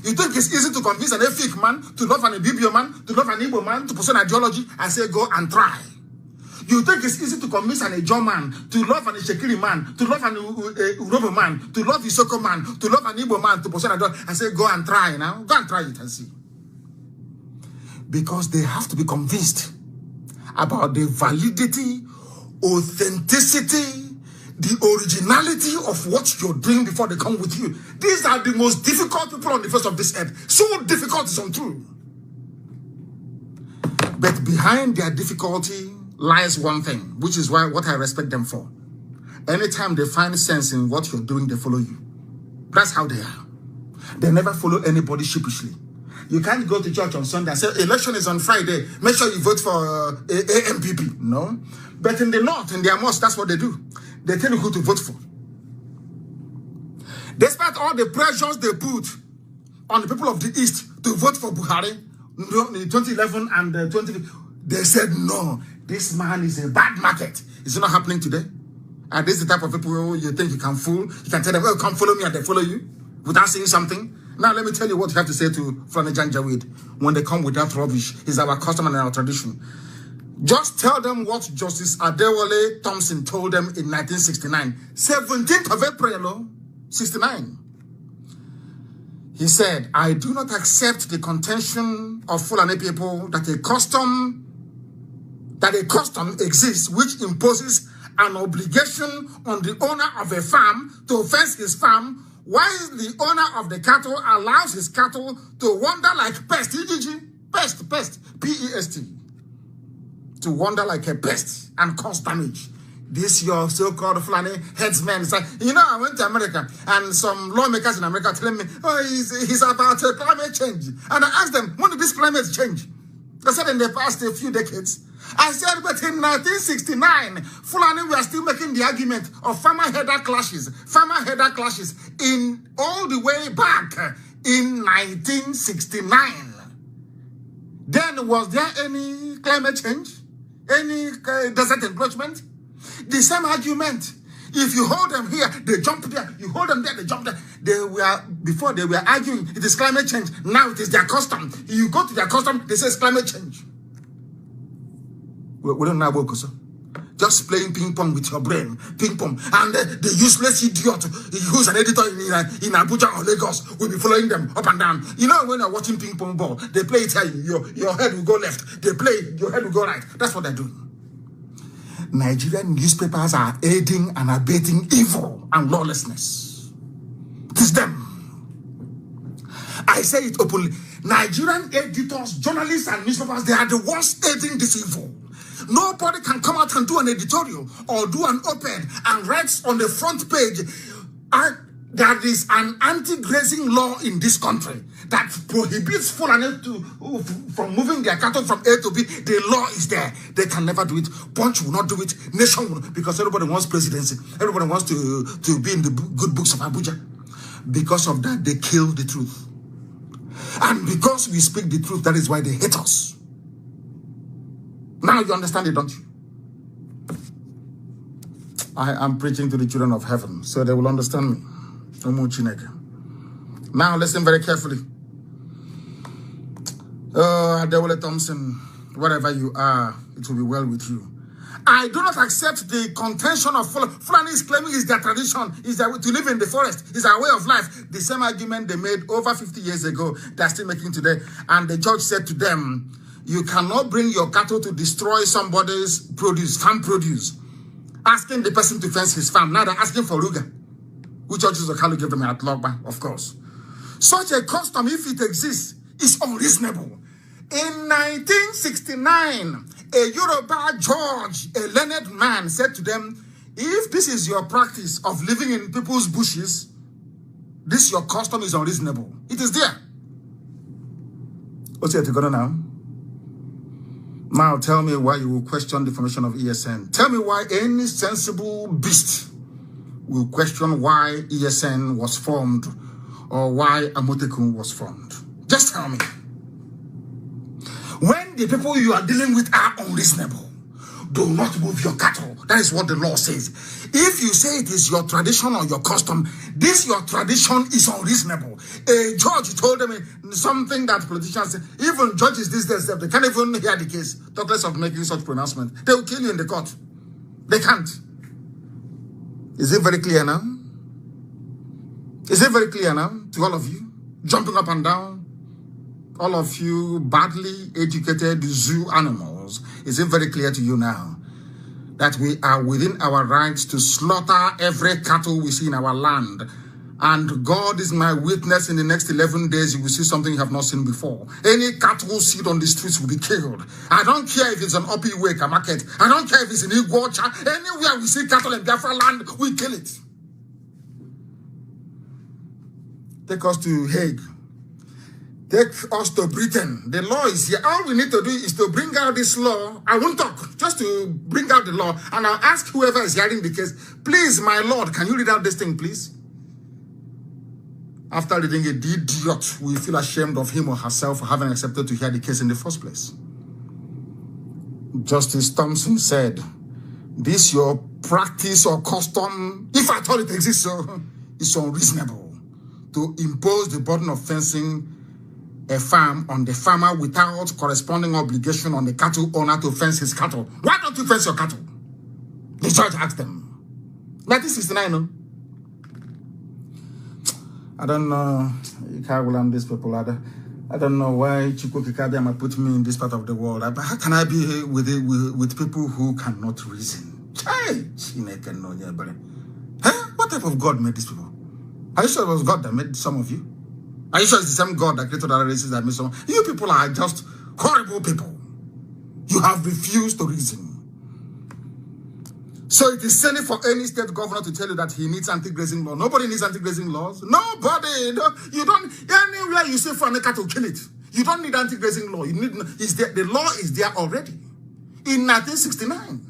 You think it's easy to convince an Efik man to love an Ibibio man, to love an Igbo man, to pursue an ideology? I say go and try. You think it's easy to convince an Ejo man, to love an Ishekiri man, to love an Urobo man, to love Isoko man, to love an Igbo man, to pursue an ideology? I say go and try now. Go and try it and see. Because they have to be convinced about the validity, authenticity, the originality of what you're doing before they come with you. These are the most difficult people on the face of this earth. So difficult is untrue. But behind their difficulty lies one thing, which is what I respect them for. Anytime they find sense in what you're doing, they follow you. That's how they are. They never follow anybody sheepishly. You can't go to church on Sunday and say, election is on Friday, make sure you vote for AMPP. No. But in the north, in their mosque, that's what they do. They tell you who to vote for. Despite all the pressures they put on the people of the East to vote for Buhari in 2011 and 2015, they said, no, this man is a bad market. It's not happening today. And this is the type of people you think you can fool. You can tell them, well, come follow me, and they follow you without saying something. Now, let me tell you what you have to say to Fulani Janjaweed when they come with that rubbish. It's our custom and our tradition. Just tell them what Justice Adewale Thompson told them in 1969. 17th of April, 69. He said, I do not accept the contention of Fulani people that a custom exists which imposes an obligation on the owner of a farm to fence his farm Why the owner of the cattle allows his cattle to wander like pest, pest, P-E-S-T, to wander like a pest and cause damage. This your so-called Fulani herdsmen. It's like, you know, I went to America and some lawmakers in America telling me, oh, he's about climate change. And I asked them, when did this climate change? They said in the past a few decades. I said, but in 1969, Fulani were still making the argument of farmer-header clashes in all the way back in 1969. Then was there any climate change? Any desert encroachment? The same argument. If you hold them here, they jump there. You hold them there, they jump there. Before they were arguing, it is climate change. Now it is their custom. You go to their custom, they say it's climate change. We don't know about it. Just playing ping pong with your brain. Ping pong. And the useless idiot who's an editor in Abuja or Lagos will be following them up and down. You know when you're watching ping pong ball, they play it here, your head will go left. They play, your head will go right. That's what they're doing. Nigerian newspapers are aiding and abetting evil and lawlessness. It is them. I say it openly. Nigerian editors, journalists, and newspapers, they are the ones aiding this evil. Nobody can come out and do an editorial or do an op-ed and write on the front page there is an anti-grazing law in this country that prohibits Fulani from moving their cattle from A to B. The law is there. They can never do it. Punch will not do it. Nation will not, because everybody wants presidency. Everybody wants to be in the good books of Abuja. Because of that, they kill the truth. And because we speak the truth, that is why they hate us. Now you understand it, don't you? I am preaching to the children of heaven, so they will understand me. Now listen very carefully. Adewale Thompson, wherever you are, it will be well with you. I do not accept the contention of Fulani is claiming is their tradition, is their to live in the forest, is our way of life. The same argument they made over 50 years ago, they're still making today. And the judge said to them, you cannot bring your cattle to destroy somebody's produce, farm produce, asking the person to fence his farm. Now they're asking for Ruga, which judges of Kalu gave them at Logba, of course. Such a custom, if it exists, is unreasonable. In 1969, a Yoruba judge, a learned man, said to them, if this is your practice of living in people's bushes, this your custom is unreasonable. It is there. What's it to go now? Now tell me why you will question the formation of ESN. Tell me why any sensible beast will question why ESN was formed or why Amotekun was formed. Just tell me. When the people you are dealing with are unreasonable, do not move your cattle. That is what the law says. If you say it is your tradition or your custom, this your tradition is unreasonable. A judge told them something that politicians say, even judges these days, they can't even hear the case, talk less of making such pronouncement. They will kill you in the court. They can't. Is it very clear now? Is it very clear now to all of you? Jumping up and down? All of you badly educated zoo animals, is it very clear to you now that we are within our rights to slaughter every cattle we see in our land? And God is my witness, in the next 11 days, you will see something you have not seen before. Any cattle seed on the streets will be killed. I don't care if it's an Opiweka market. I don't care if it's in Iguacha. Anywhere we see cattle in Biafra land, we kill it. Take us to Hague. Take us to Britain. The law is here. All we need to do is to bring out this law. I won't talk, just to bring out the law. And I'll ask whoever is hearing the case, please, my Lord, can you read out this thing, please? After reading it, the idiot will feel ashamed of him or herself for having accepted to hear the case in the first place. Justice Thompson said, this your practice or custom, if at all it exists, so it's unreasonable to impose the burden of fencing a farm on the farmer without corresponding obligation on the cattle owner to fence his cattle. Why don't you fence your cattle? The judge asked them. 1969, no? I don't know. You can't blame these people. I don't know why Chukwukikabiama put me in this part of the world. How can I be with people who cannot reason? Hey, what type of God made these people? Are you sure it was God that made some of you? Are you sure it's the same God that created other races that made some? You people are just horrible people. You have refused to reason. So it is silly for any state governor to tell you that he needs anti-grazing law. Nobody needs anti-grazing laws. Nobody. No, you don't. Anywhere you say for a cattle, kill it. You don't need anti-grazing law. You need. The law is there already. In 1969,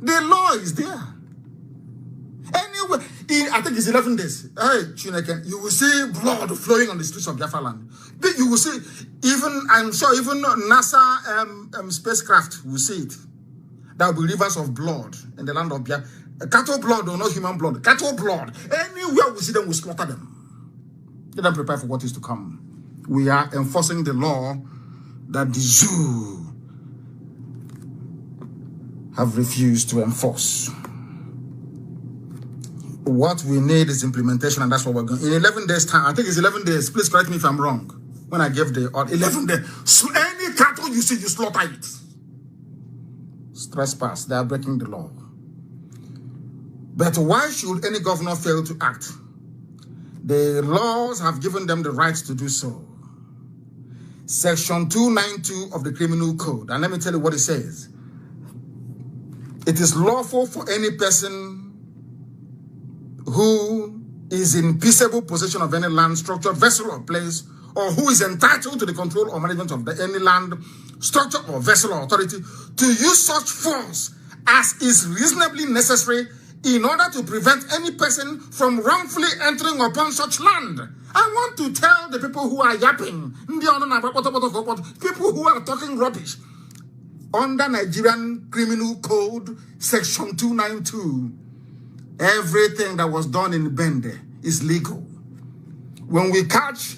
the law is there. Anyway, I think it's 11 days. Hey, Chineke, you will see blood flowing on the streets of Biafra land. You will see, even, I'm sure, even NASA spacecraft will see it. There will be rivers of blood in the land of Biafra. Cattle blood or not human blood. Cattle blood. Anywhere we see them, we slaughter them. Let them prepare for what is to come. We are enforcing the law that the zoo have refused to enforce. What we need is implementation, and that's what we're going. In 11 days' time, I think it's 11 days. Please correct me if I'm wrong. When I gave the 11 days, so any cattle you see, you slaughter it. Trespass. They are breaking the law. But why should any governor fail to act? The laws have given them the right to do so. Section 292 of the Criminal Code, and let me tell you what it says. It is lawful for any person who is in peaceable possession of any land, structure, vessel, or place, or who is entitled to the control or management of any land, structure, or vessel or authority to use such force as is reasonably necessary in order to prevent any person from wrongfully entering upon such land. I want to tell the people who are yapping, people who are talking rubbish, under Nigerian Criminal Code, Section 292, everything that was done in Bende is legal. When we catch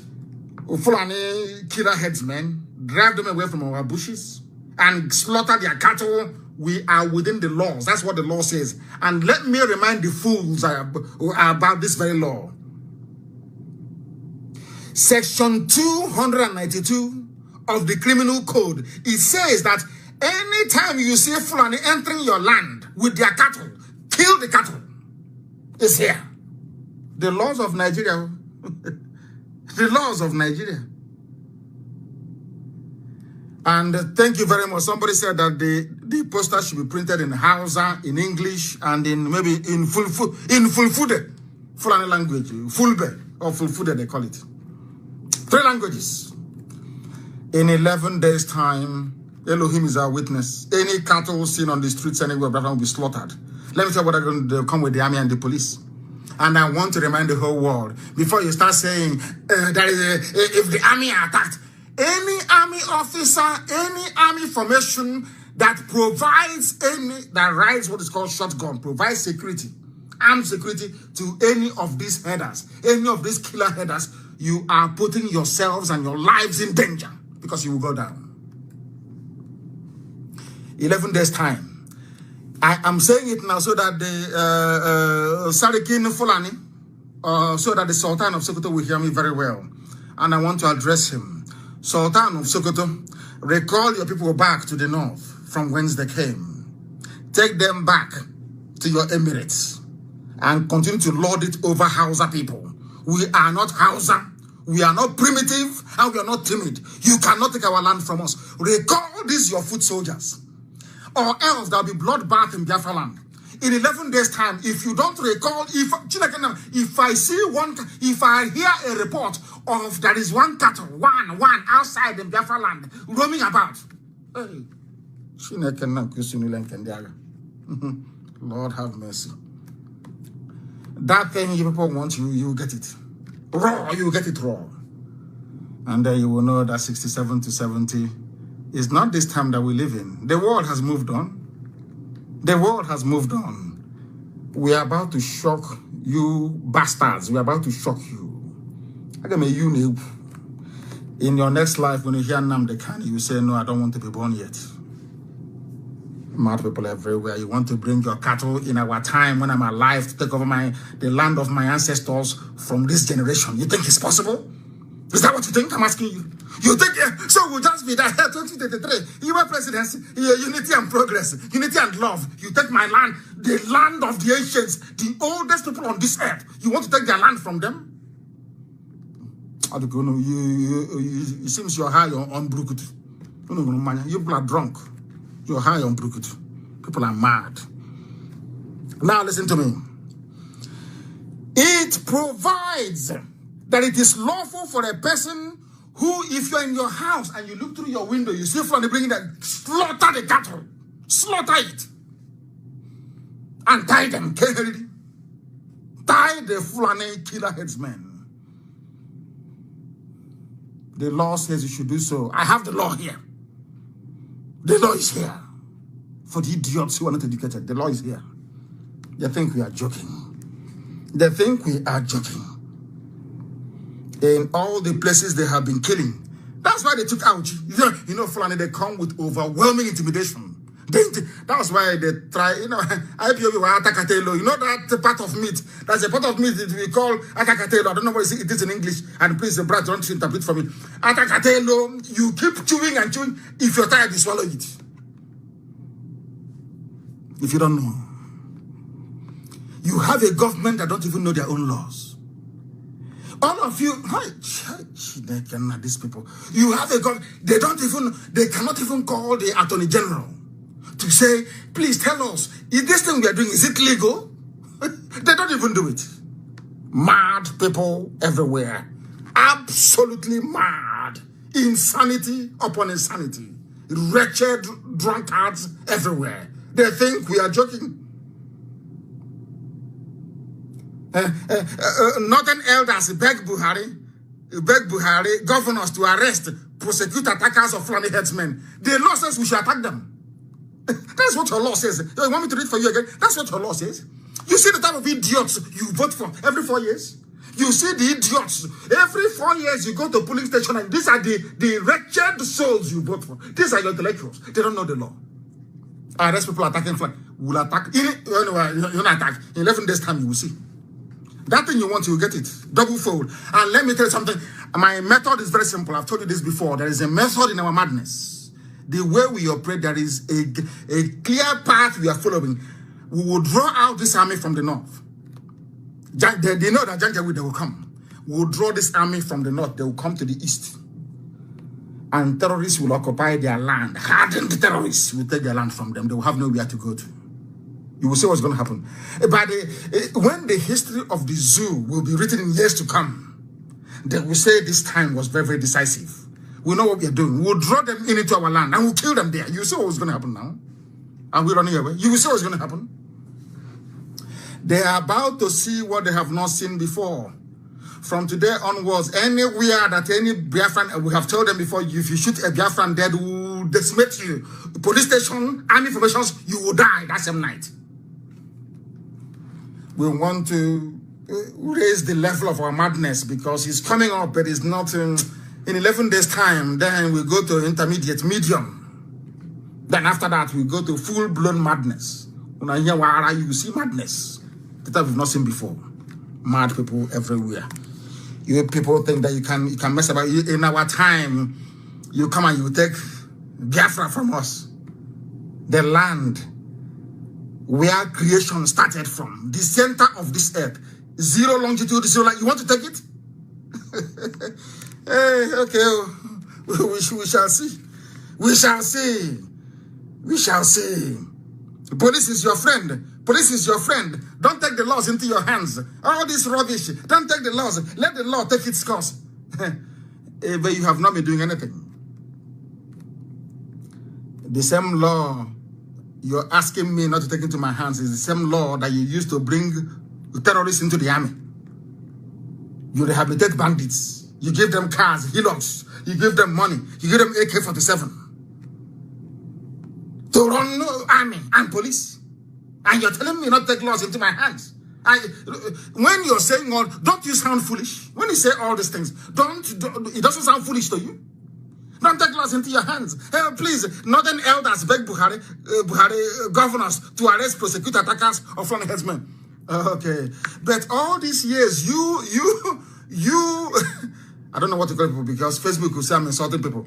Fulani killer herdsmen, drive them away from our bushes, and slaughter their cattle, we are within the laws. That's what the law says. And let me remind the fools about this very law. Section 292 of the Criminal Code, it says that anytime you see Fulani entering your land with their cattle, kill the cattle. It's here. The laws of Nigeria. The laws of Nigeria. And thank you very much. Somebody said that the poster should be printed in Hausa, in English, and in maybe in Fulfude, Fulani language, Fulbe, or Fulfude they call it. 3 languages. In 11 days' time, Elohim is our witness. Any cattle seen on the streets anywhere, brother, will be slaughtered. Let me tell you what they're going to come with the army and the police. And I want to remind the whole world, before you start saying, if the army are attacked, any army officer, any army formation that provides that rides what is called shotgun, provides security, armed security to any of these headers, any of these killer headers, you are putting yourselves and your lives in danger because you will go down. 11 days time. I am saying it now so that the Sarikin Fulani, so that the Sultan of Sokoto will hear me very well. And I want to address him. Sultan of Sokoto, recall your people back to the north from whence they came. Take them back to your emirates and continue to lord it over Hausa people. We are not Hausa. We are not primitive and we are not timid. You cannot take our land from us. Recall these your foot soldiers. Or else there will be bloodbath in Biafra land. In 11 days' time, if you don't recall, if I hear a report of there is one cattle, one outside in Biafra land, roaming about. Hey, Lord have mercy. That thing you people want, you get it. Raw, you get it raw. And then you will know that 67 to 70 is not this time that we live in. The world has moved on. The world has moved on. We are about to shock you bastards. We are about to shock you. In your next life, when you hear Nnamdi Kanu, you say, no, I don't want to be born yet. Mad people everywhere. You want to bring your cattle in our time when I'm alive to take over the land of my ancestors from this generation. You think it's possible? Is that what you think? I'm asking you. You think so? We'll just be there. 2023. You are presidency, unity and progress, unity and love. You take my land, the land of the ancients, the oldest people on this earth. You want to take their land from them? It seems you're high on Brukut. You people are drunk. You're high on Brukut. People are mad. Now listen to me. It provides that it is lawful for a person who, if you're in your house and you look through your window, you see Fulani bringing that, slaughter the cattle, slaughter it, and tie them, tie the Fulani killer headsmen. The law says you should do so. I have the law here. The law is here. For the idiots who are not educated, the law is here. They think we are joking. They think we are joking. In all the places they have been killing. That's why they took out. You know, Fulani, they come with overwhelming intimidation. That's why they try, Ipob, you know that part of meat. That's a part of meat that we call atakatelo. I don't know what it is in English. And please, the brother, don't interpret for me. Atakatelo, you keep chewing and chewing. If you're tired, you swallow it. If you don't know. You have a government that don't even know their own laws. All of you, these people, you have a government, they cannot even call the Attorney General to say, please tell us, is this thing we are doing, is it legal? They don't even do it. Mad people everywhere. Absolutely mad. Insanity upon insanity. Wretched drunkards everywhere. They think we are joking. Northern elders beg Buhari, governors to arrest, prosecute attackers of Fulani herdsmen. The law says we should attack them. That's what your law says. You want me to read for you again? That's what your law says. You see the type of idiots you vote for every 4 years? You see the idiots. Every 4 years you go to a polling station and these are the wretched souls you vote for. These are your intellectuals. They don't know the law. Arrest people attacking Fulani. We'll attack. You're not attack. In 11 days time you will see. That thing you want, you will get it. Double fold. And let me tell you something. My method is very simple. I've told you this before. There is a method in our madness. The way we operate, there is a clear path we are following. We will draw out this army from the north. They know that Janjaweed, they will come. We will draw this army from the north. They will come to the east. And terrorists will occupy their land. Hardened terrorists will take their land from them. They will have nowhere to go to. You will see what's going to happen. But when the history of the zoo will be written in years to come, they will say this time was very, very decisive. We know what we are doing. We'll draw them into our land and we'll kill them there. You see what's going to happen now? And we're running away. You will see what's going to happen. They are about to see what they have not seen before. From today onwards, anywhere that any Biafran, we have told them before, if you shoot a Biafran dead, we will decimate you. Police station, army formations, you will die that same night. We want to raise the level of our madness because it's coming up, but it's not in 11 days' time. Then we go to intermediate, medium. Then after that, we go to full-blown madness. When you see madness that we've not seen before. Mad people everywhere. You people think that you can mess about. In our time, you come and you take Biafra from us. The land where creation started from, the center of this earth, 0 longitude, 0 latitude. You want to take it? Hey, okay, we shall see. We shall see. We shall see. Police is your friend. Police is your friend. Don't take the laws into your hands. All this rubbish. Don't take the laws. Let the law take its course. But you have not been doing anything. The same law you're asking me not to take into my hands is the same law that you used to bring terrorists into the army. You rehabilitate bandits. You give them cars, hillocks. You give them money. You give them AK-47 to run army and police. And you're telling me not to take laws into my hands. When you're saying all, don't you sound foolish? When you say all these things, it doesn't sound foolish to you? Don't take laws into your hands. Hey, please, northern elders beg Buhari governors to arrest, prosecute attackers of Fulani herdsmen. Okay. But all these years, you, I don't know what to call people because Facebook will say I'm insulting people.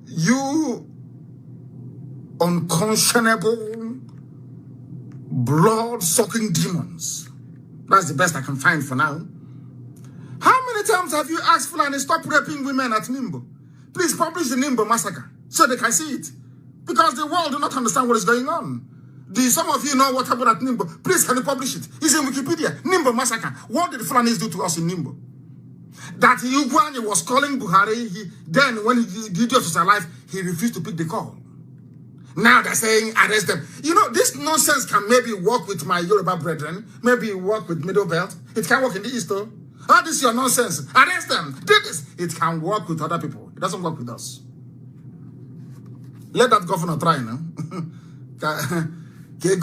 You unconscionable, blood-sucking demons. That's the best I can find for now. How many many times have you asked Fulani stop raping women at Nimbo? Please publish the Nimbo massacre so they can see it. Because the world do not understand what is going on. Do some of you know what happened at Nimbo? Please, can you publish it? It's in Wikipedia. Nimbo massacre. What did the Fulanis do to us in Nimbo? That Ugwani was calling Buhari. Then when Gideon was alive, he refused to pick the call. Now they're saying arrest them. You know, this nonsense can maybe work with my Yoruba brethren. Maybe work with Middle Belt. It can work in the East though. Oh, this is your nonsense. Arrest them. Do this. It can work with other people. It doesn't work with us. Let that governor try now. Let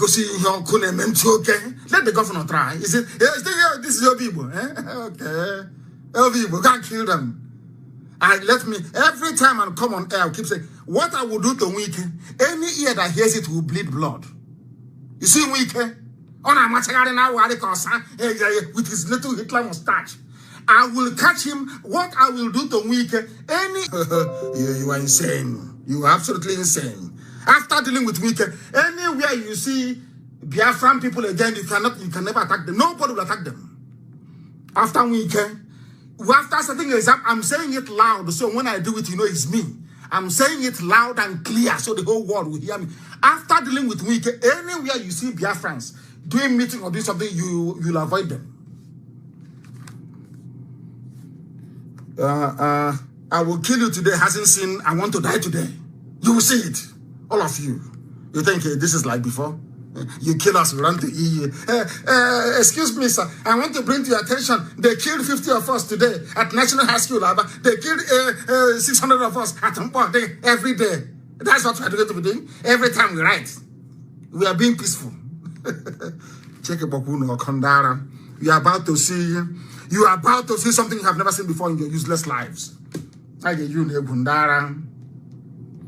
the governor try. Is it? This is your people. Okay. Your people. Can't kill them. Let me, every time I come on air, I'll keep saying, what I will do to Wike, any ear that hears it will bleed blood. You see Wike? With his little Hitler mustache. I will catch him. What I will do to Wike, you are insane. You are absolutely insane. After dealing with Wike, anywhere you see Biafran people again, you can never attack them. Nobody will attack them. After Wike, after setting an example, I'm saying it loud, so when I do it, you know it's me. I'm saying it loud and clear, so the whole world will hear me. After dealing with Wike, anywhere you see Biafrans doing meeting or doing something, you'll avoid them. I will kill you today, hasn't seen, I want to die today. You will see it. All of you. You think this is like before? You kill us, we run to EU. Excuse me, sir. I want to bring to your attention, they killed 50 of us today at National High School. They killed 600 of us at Mpo every day. That's what we're going to be doing. Every time we write. We are being peaceful. Check it, Bokuno Kondara. You are about to see something you have never seen before in your useless lives. I get you, Kondara.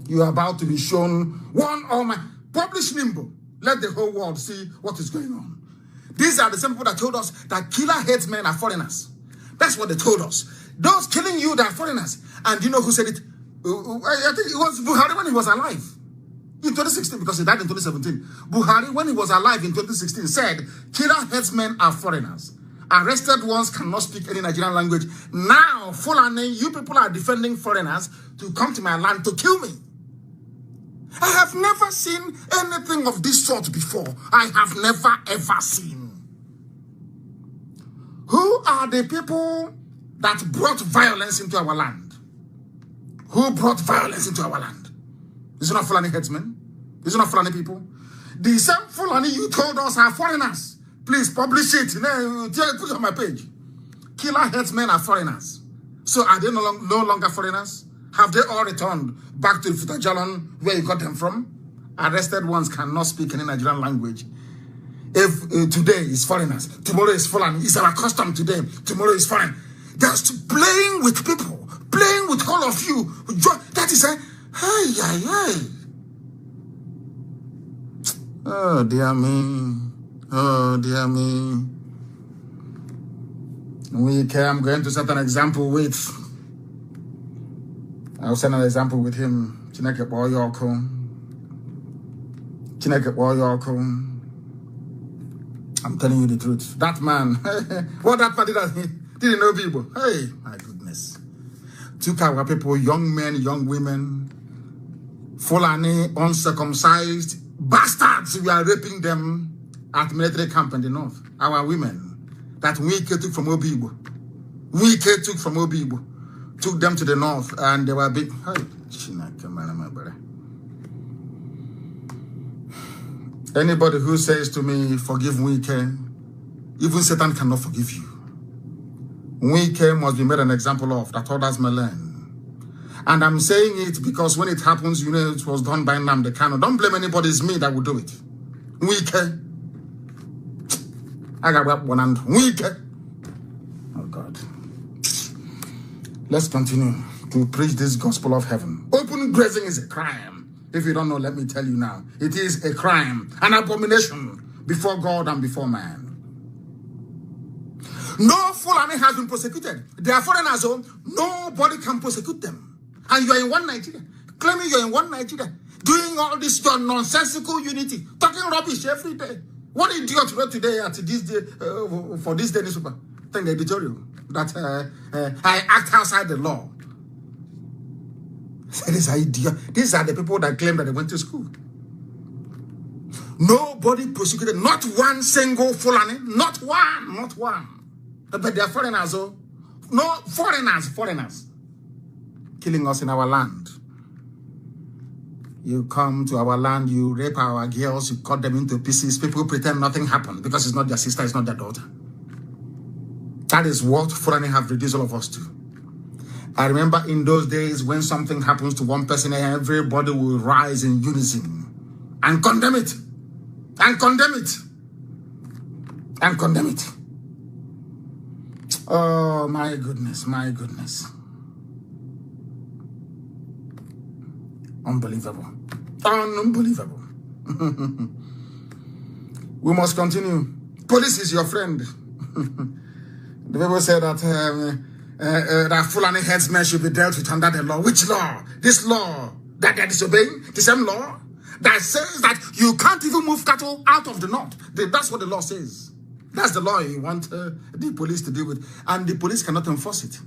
You are about to be shown one or my publish Nimbo. Let the whole world see what is going on. These are the same people that told us that killer herdsmen are foreigners. That's what they told us. Those killing you, they are foreigners. And you know who said it? I think it was Buhari when he was alive. In 2016, because he died in 2017. Buhari, when he was alive in 2016, said, killer herdsmen are foreigners. Arrested ones cannot speak any Nigerian language. Now, Fulani, you people are defending foreigners to come to my land to kill me. I have never seen anything of this sort before. I have never ever seen. Who are the people that brought violence into our land? Who brought violence into our land? Is it not Fulani herdsmen? Is it not Fulani people? The same Fulani you told us are foreigners. Please publish it. Put it on my page. Killer herdsmen are foreigners. So are they no longer foreigners? Have they all returned back to the Futajalon where you got them from? Arrested ones cannot speak any Nigerian language. If today is foreigners, tomorrow is Fulani. It's our custom today. Tomorrow is foreign. Just playing with people, playing with all of you. That is a hey. Oh dear me. Oh dear me. I'm going to set an example with. I'll send an example with him. Chineke Boyoko. I'm telling you the truth. That man, what that man didn't know people. Hey, my goodness. Took our people, young men, young women, Fulani, uncircumcised bastards. We are raping them at military camp in the north. Our women that Wike took from Obibo. Took them to the north and they were big. Anybody who says to me, forgive Wike, even Satan cannot forgive you. Wike must be made an example of that others may learn. And I'm saying it because when it happens, you know it was done by Nnamdi Kanu. Don't blame anybody, it's me that will do it. Wike. I got one hand. Wike. Oh God. Let's continue to preach this gospel of heaven. Open grazing is a crime. If you don't know, let me tell you now. It is a crime, an abomination before God and before man. No Fulani has been persecuted. They are foreigners, so nobody can persecute them. And you are in one Nigeria, claiming you are in one Nigeria, doing all this your nonsensical unity, talking rubbish every day. What idiot wrote today at this day for this day newspaper? Thank the editorial. that I act outside the law. These are the people that claim that they went to school. Nobody prosecuted, not one single Fulani, not one. But they are foreigners, oh. No, foreigners. Killing us in our land. You come to our land, you rape our girls, you cut them into pieces. People pretend nothing happened because it's not their sister, it's not their daughter. That is what Fulani have reduced all of us to. I remember in those days when something happens to one person, everybody will rise in unison and condemn it. And condemn it. And condemn it. Oh, my goodness, my goodness. Unbelievable. Unbelievable. We must continue. Police is your friend. The people say that that Fulani herdsmen should be dealt with under the law. Which law? This law that they're disobeying? The same law that says that you can't even move cattle out of the north. That's what the law says. That's the law you want the police to deal with. And the police cannot enforce it.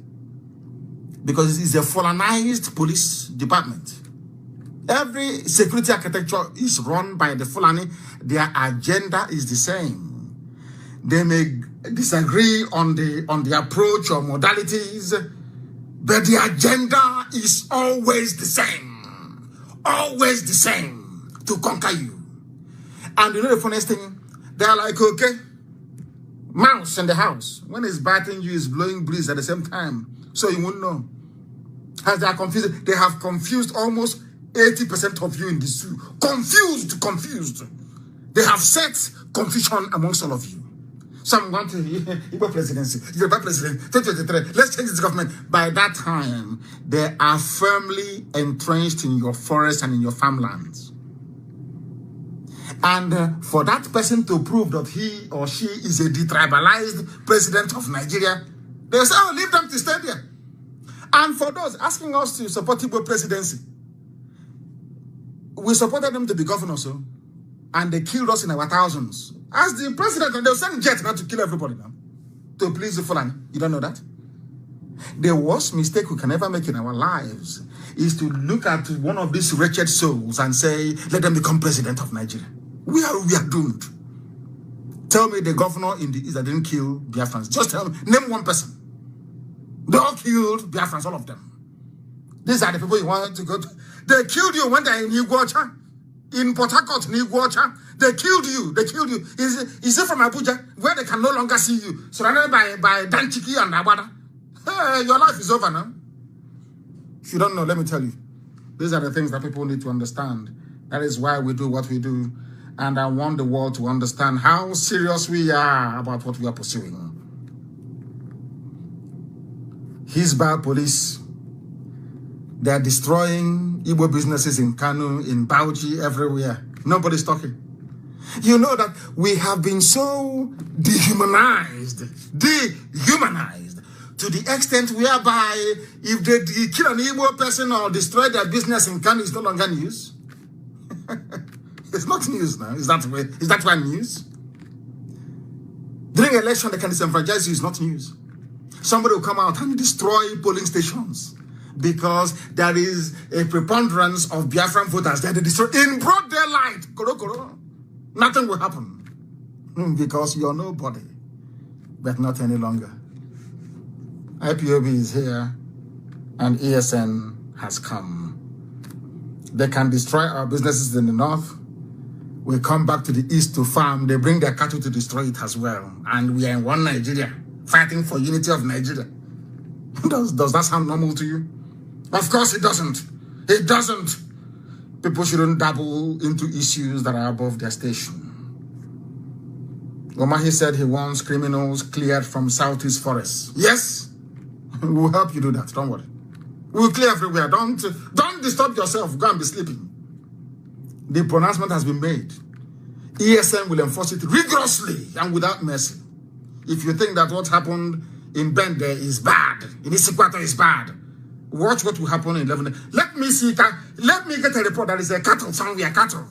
Because it's a Fulanized police department. Every security architecture is run by the Fulani. Their agenda is the same. They may disagree on the approach or modalities, but the agenda is always the same. Always the same, to conquer you. And you know the funniest thing? They're like, okay, mouse in the house. When it's biting you, it's blowing breeze at the same time. So you won't know. As they are confused, they have confused almost 80% of you in this zoo. Confused. They have set confusion amongst all of you. Some want to Ipob presidency, Yoruba president, 2023. Let's change this government. By that time, they are firmly entrenched in your forests and in your farmlands. And for that person to prove that he or she is a detribalized president of Nigeria, they say, oh, leave them to stay there. And for those asking us to support Ipob presidency, we supported them to be governors, so, and they killed us in our thousands. As the president, and they'll send jets now to kill everybody now, to please the Fulani. You don't know that? The worst mistake we can ever make in our lives is to look at one of these wretched souls and say, let them become president of Nigeria. We are doomed. Tell me the governor in the East that didn't kill Biafrans. Just tell me, name one person. They all killed Biafrans, all of them. These are the people you want to go to. They killed you when they're in Iguacha, in Port Harcourt, in Iguacha. They killed you. Is it from Abuja, where they can no longer see you, surrounded by Danchiki and Abada? Hey, your life is over now. If you don't know, let me tell you. These are the things that people need to understand. That is why we do what we do. And I want the world to understand how serious we are about what we are pursuing. Hisbah police, they are destroying Igbo businesses in Kanu, in Bauchi, everywhere. Nobody's talking. You know that we have been so dehumanized to the extent whereby if they kill an Igbo person or destroy their business in Kanu, it's no longer news. It's not news now. Is that why news? During election, they can disenfranchise you. It's not news. Somebody will come out and destroy polling stations because there is a preponderance of Biafran voters that they destroy in broad daylight. Nothing will happen because you're nobody, but not any longer. IPOB is here and ESN has come. They can destroy our businesses in the north. We come back to the east to farm. They bring their cattle to destroy it as well. And we are in one Nigeria, fighting for unity of Nigeria. Does that sound normal to you? Of course it doesn't. It doesn't. People shouldn't dabble into issues that are above their station. Omahi said he wants criminals cleared from Southeast forests. Yes, we'll help you do that. Don't worry. We'll clear everywhere. Don't disturb yourself. Go and be sleeping. The pronouncement has been made. ESN will enforce it rigorously and without mercy. If you think that what happened in Bende is bad, in Isikwato is bad, watch what will happen in 11. Let me get a report that is a cattle somewhere. Cattle,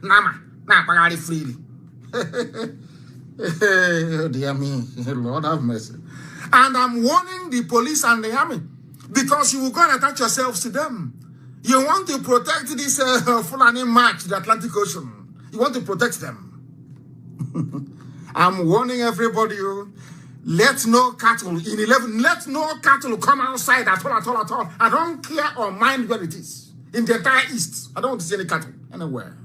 Nama, freely. Oh, dear me, Lord have mercy. And I'm warning the police and the army, because you will go and attach yourselves to them. You want to protect this Fulani march to the Atlantic Ocean. You want to protect them. I'm warning everybody, let no cattle, in 11, let no cattle come outside at all. I don't care or mind where it is. In the entire East, I don't want to see any cattle anywhere.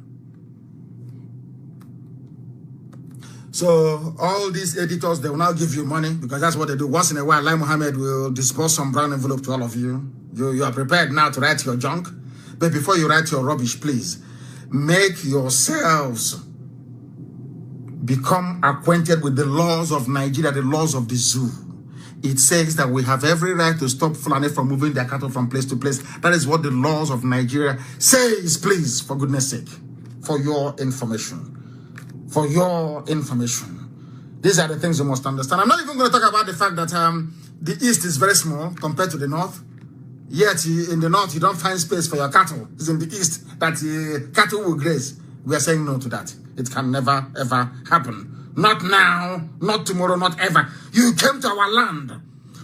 So all these editors, they will now give you money, because that's what they do. Once in a while, Lai Mohammed will dispose some brown envelope to all of you. You are prepared now to write your junk. But before you write your rubbish, please, make yourselves become acquainted with the laws of Nigeria, the laws of the zoo. It says that we have every right to stop Fulani from moving their cattle from place to place. That is what the laws of Nigeria says, please, for goodness sake, for your information. For your information. These are the things you must understand. I'm not even going to talk about the fact that the East is very small compared to the North. Yet in the North, you don't find space for your cattle. It's in the East that cattle will graze. We are saying no to that. It can never, ever happen. Not now, not tomorrow, not ever. You came to our land.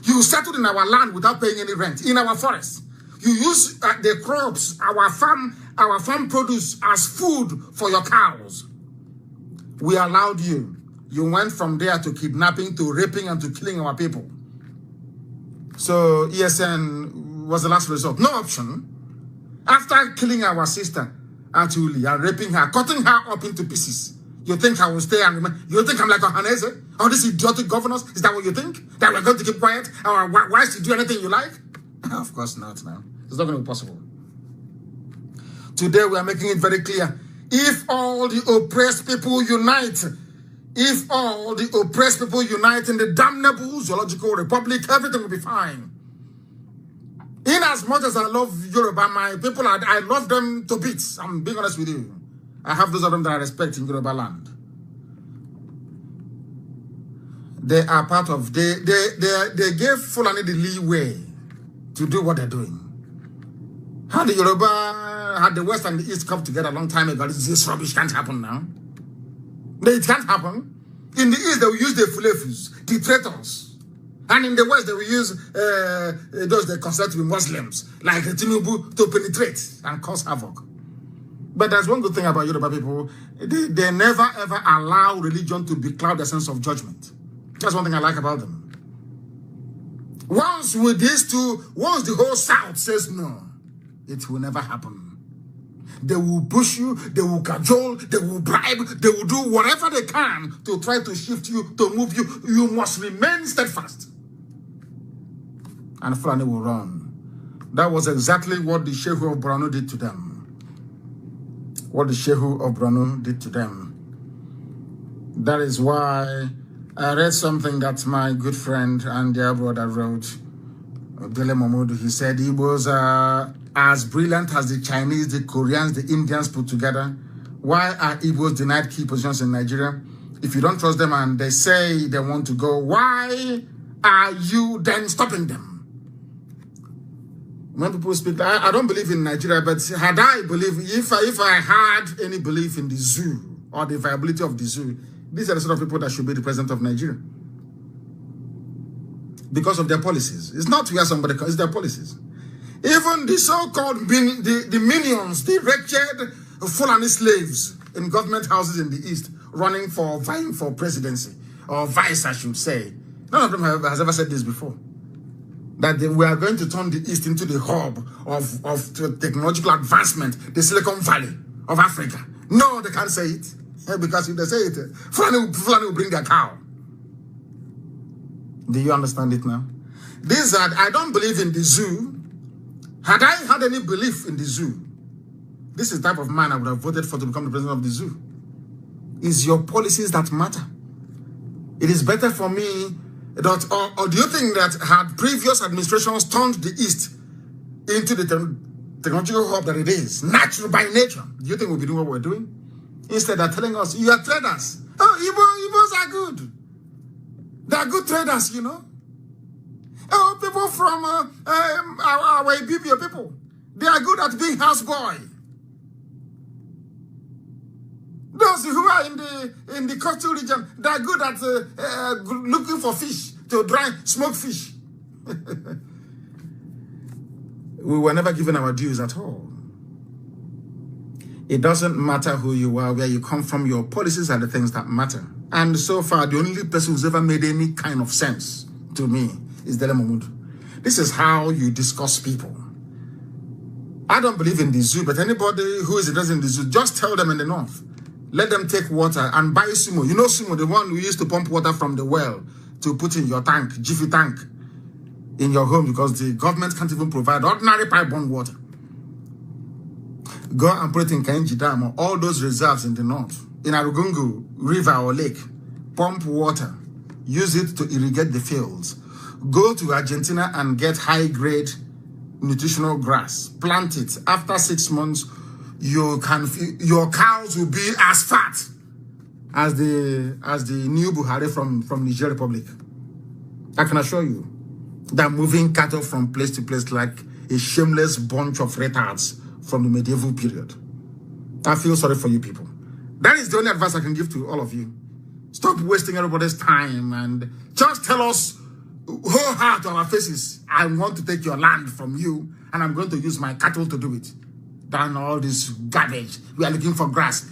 You settled in our land without paying any rent, in our forest. You use the crops, our farm produce as food for your cows. We allowed you. You went from there to kidnapping, to raping, and to killing our people. So ESN was the last resort. No option. After killing our sister, Atuli, and raping her, cutting her up into pieces, you think I will stay and remain? You think I'm like a Hanese? All these idiotic governors? Is that what you think? That we're going to keep quiet? Our wives to do anything you like? Of course not now. It's not going to be possible. Today we are making it very clear. If all the oppressed people unite, if all the oppressed people unite in the damnable zoological republic, everything will be fine. In as much as I love Yoruba, my people, I love them to bits. I'm being honest with you. I have those of them that I respect in Yoruba land. They are part of, they gave Fulani the leeway to do what they're doing. How the Yoruba had the West and the East come together a long time ago. This rubbish can't happen now. It can't happen. In the East, they will use the Fulefus, the traitors. And in the West, they will use those they consider to be Muslims, like Tinubu, to penetrate and cause havoc. But there's one good thing about Yoruba people. They never, ever allow religion to becloud their sense of judgment. That's one thing I like about them. Once with these two, once the whole South says no, it will never happen. They will push you, they will cajole, they will bribe, they will do whatever they can to try to shift you, to move you. You must remain steadfast. And Fulani will run. That was exactly what the Shehu of Borno did to them. What the Shehu of Borno did to them. That is why I read something that my good friend and their brother wrote, Dele Momodu. He said Igbos are as brilliant as the Chinese, the Koreans, the Indians put together. Why are Igbos denied key positions in Nigeria? If you don't trust them and they say they want to go, why are you then stopping them? When people speak, I don't believe in Nigeria, but had I believe, if I had any belief in the zoo or the viability of the zoo, these are the sort of people that should be the president of Nigeria. Because of their policies. It's not where somebody comes, it's their policies. Even the so-called the minions, the wretched Fulani slaves in government houses in the East vying for presidency, or vice, I should say. None of them has ever said this before. That we are going to turn the East into the hub of technological advancement, the Silicon Valley of Africa. No, they can't say it. Because if they say it, Fulani will bring their cow. Do you understand it now? I don't believe in the zoo. Had I had any belief in the zoo, this is the type of man I would have voted for to become the president of the zoo. It's your policies that matter. It is better for me that, or do you think that had previous administrations turned the East into the technological hub that it is, natural by nature, do you think we'll be doing what we're doing? Instead, they're telling us, you are traders. Oh, Igbos are good. They are good traders, you know. Oh, people from our Ibibio people, they are good at being houseboy. Those who are in the coastal region, they are good at looking for fish. to dry, smoke fish. We were never given our dues at all. It doesn't matter who you are, where you come from, your policies are the things that matter. And so far, the only person who's ever made any kind of sense to me is Dele Momodu. This is how you discuss people. I don't believe in the zoo, but anybody who is interested in the zoo, just tell them in the north. Let them take water and buy sumo. You know sumo, the one who used to pump water from the well to put in your tank, jiffy tank, in your home, because the government can't even provide ordinary pipe-borne water. Go and put it in Kainji Dam or all those reserves in the north, in Arugungu River or lake. Pump water. Use it to irrigate the fields. Go to Argentina and get high-grade nutritional grass. Plant it. After 6 months, your cows will be as fat as the new Buhari from Niger Republic. I can assure you. They're moving cattle from place to place like a shameless bunch of retards from the medieval period. I feel sorry for you people. That is the only advice I can give to all of you. Stop wasting everybody's time and just tell us whole heart to our faces, I want to take your land from you and I'm going to use my cattle to do it. Than all this garbage. We are looking for grass.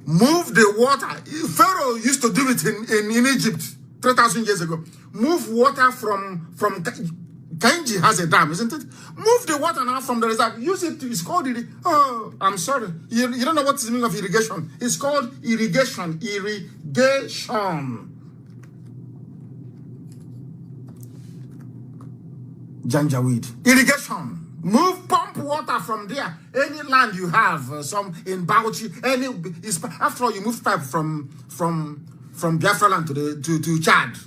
Move the water. Pharaoh used to do it in Egypt 3,000 years ago. Move water from Kainji has a dam, isn't it? Move the water now from the reserve. Use it. It's called oh, I'm sorry. You don't know what's the meaning of irrigation. It's called irrigation. Irrigation. Janjaweed. Irrigation. Move, pump water from there. Any land you have, some in Bauchi, after all, you moved pipe from Biafra land to Chad.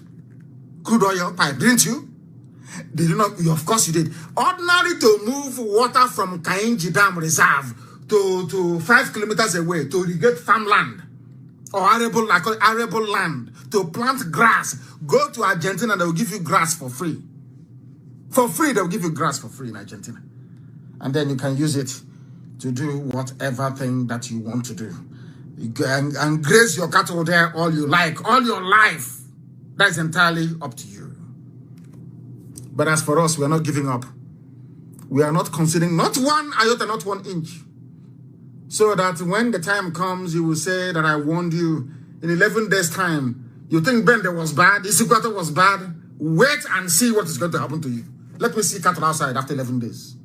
Crude oil pipe, didn't you? Did you not? Of course you did. Ordinary to move water from Kainji Dam Reserve to 5 kilometers away to irrigate farmland or arable land to plant grass. Go to Argentina, they will give you grass for free. For free, they'll give you grass for free in Argentina. And then you can use it to do whatever thing that you want to do. And graze your cattle there all you like, all your life. That's entirely up to you. But as for us, we are not giving up. We are not considering not 1 iota, not 1 inch. So that when the time comes, you will say that I warned you in 11 days' time. You think Bende was bad, Isikuata was bad. Wait and see what is going to happen to you. Let me see cattle outside after 11 days.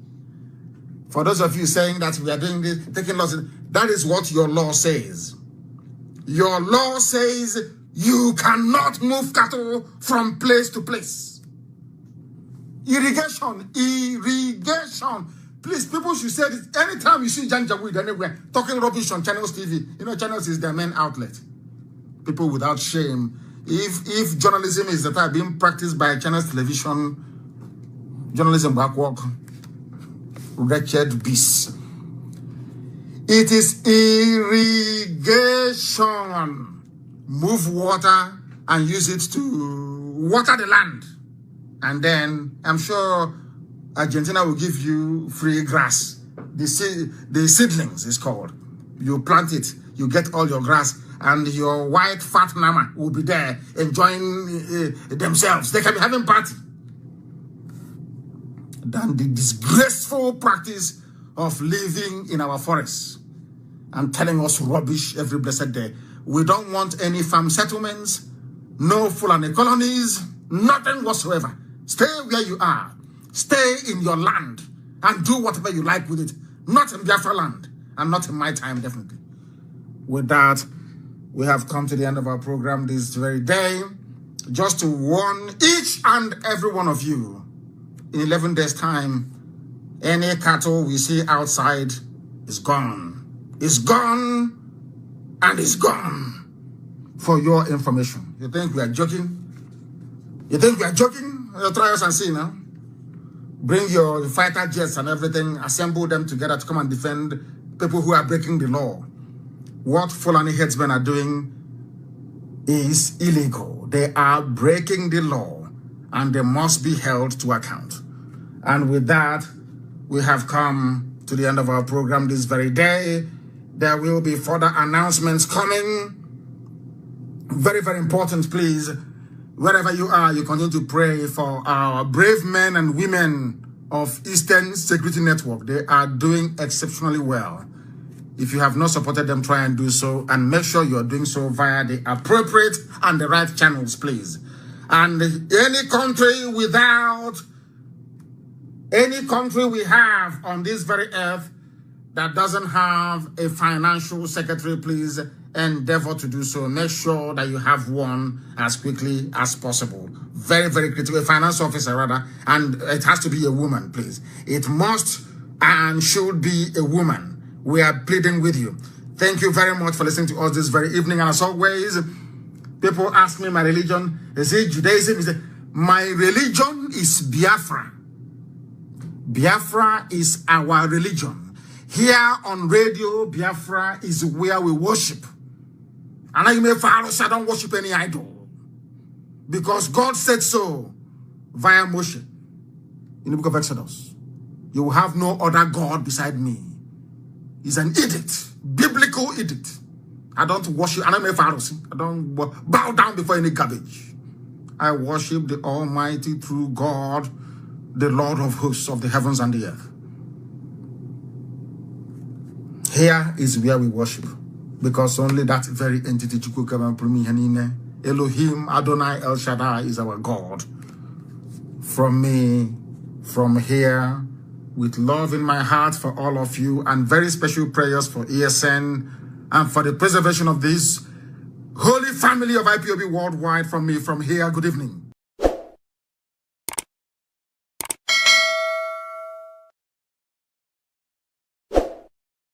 For those of you saying that we are doing this, taking losses, that is what your law says. Your law says you cannot move cattle from place to place. Irrigation. Please, people should say this. Anytime you see Janjaweed anywhere, talking rubbish on Channels TV, you know, Channels is their main outlet. People without shame. If journalism is the type being practiced by Channels Television, journalism backwalk, wretched beasts. It is irrigation. Move water and use it to water the land. And then I'm sure Argentina will give you free grass. The seedlings is called. You plant it, you get all your grass, and your white fat mama will be there enjoying themselves. They can be having party. Than the disgraceful practice of living in our forests and telling us rubbish every blessed day. We don't want any farm settlements, no Fulani colonies, nothing whatsoever. Stay where you are. Stay in your land and do whatever you like with it. Not in Biafra land and not in my time, definitely. With that, we have come to the end of our program this very day. Just to warn each and every one of you, in 11 days' time, any cattle we see outside is gone. It's gone and it's gone. For your information. You think we are joking? You think we are joking? Try us and see now. Bring your fighter jets and everything, assemble them together to come and defend people who are breaking the law. What Fulani herdsmen are doing is illegal. They are breaking the law and they must be held to account. And with that, we have come to the end of our program this very day. There will be further announcements coming. Very, very important, please. Wherever you are, you continue to pray for our brave men and women of Eastern Security Network. They are doing exceptionally well. If you have not supported them, try and do so, and make sure you are doing so via the appropriate and the right channels, please. And any country we have on this very earth that doesn't have a financial secretary, please endeavor to do so. Make sure that you have one as quickly as possible. Very, very critical. A finance officer, rather, and it has to be a woman, please. It must and should be a woman. We are pleading with you. Thank you very much for listening to us this very evening. And as always, people ask me my religion. Is it Judaism? Is it? My religion is Biafra. Biafra is our religion. Here on radio, Biafra is where we worship. And you may follow, so I don't worship any idol. Because God said so via Moshe in the book of Exodus. You will have no other God beside me. It's an edict, biblical edict. I don't worship, I don't bow down before any garbage. I worship the Almighty true God, the Lord of hosts of the heavens and the earth. Here is where we worship, because only that very entity, Elohim Adonai El Shaddai, is our God. From me, from here, with love in my heart for all of you, and very special prayers for ESN and for the preservation of this holy family of IPOB worldwide, from me, from here. Good evening.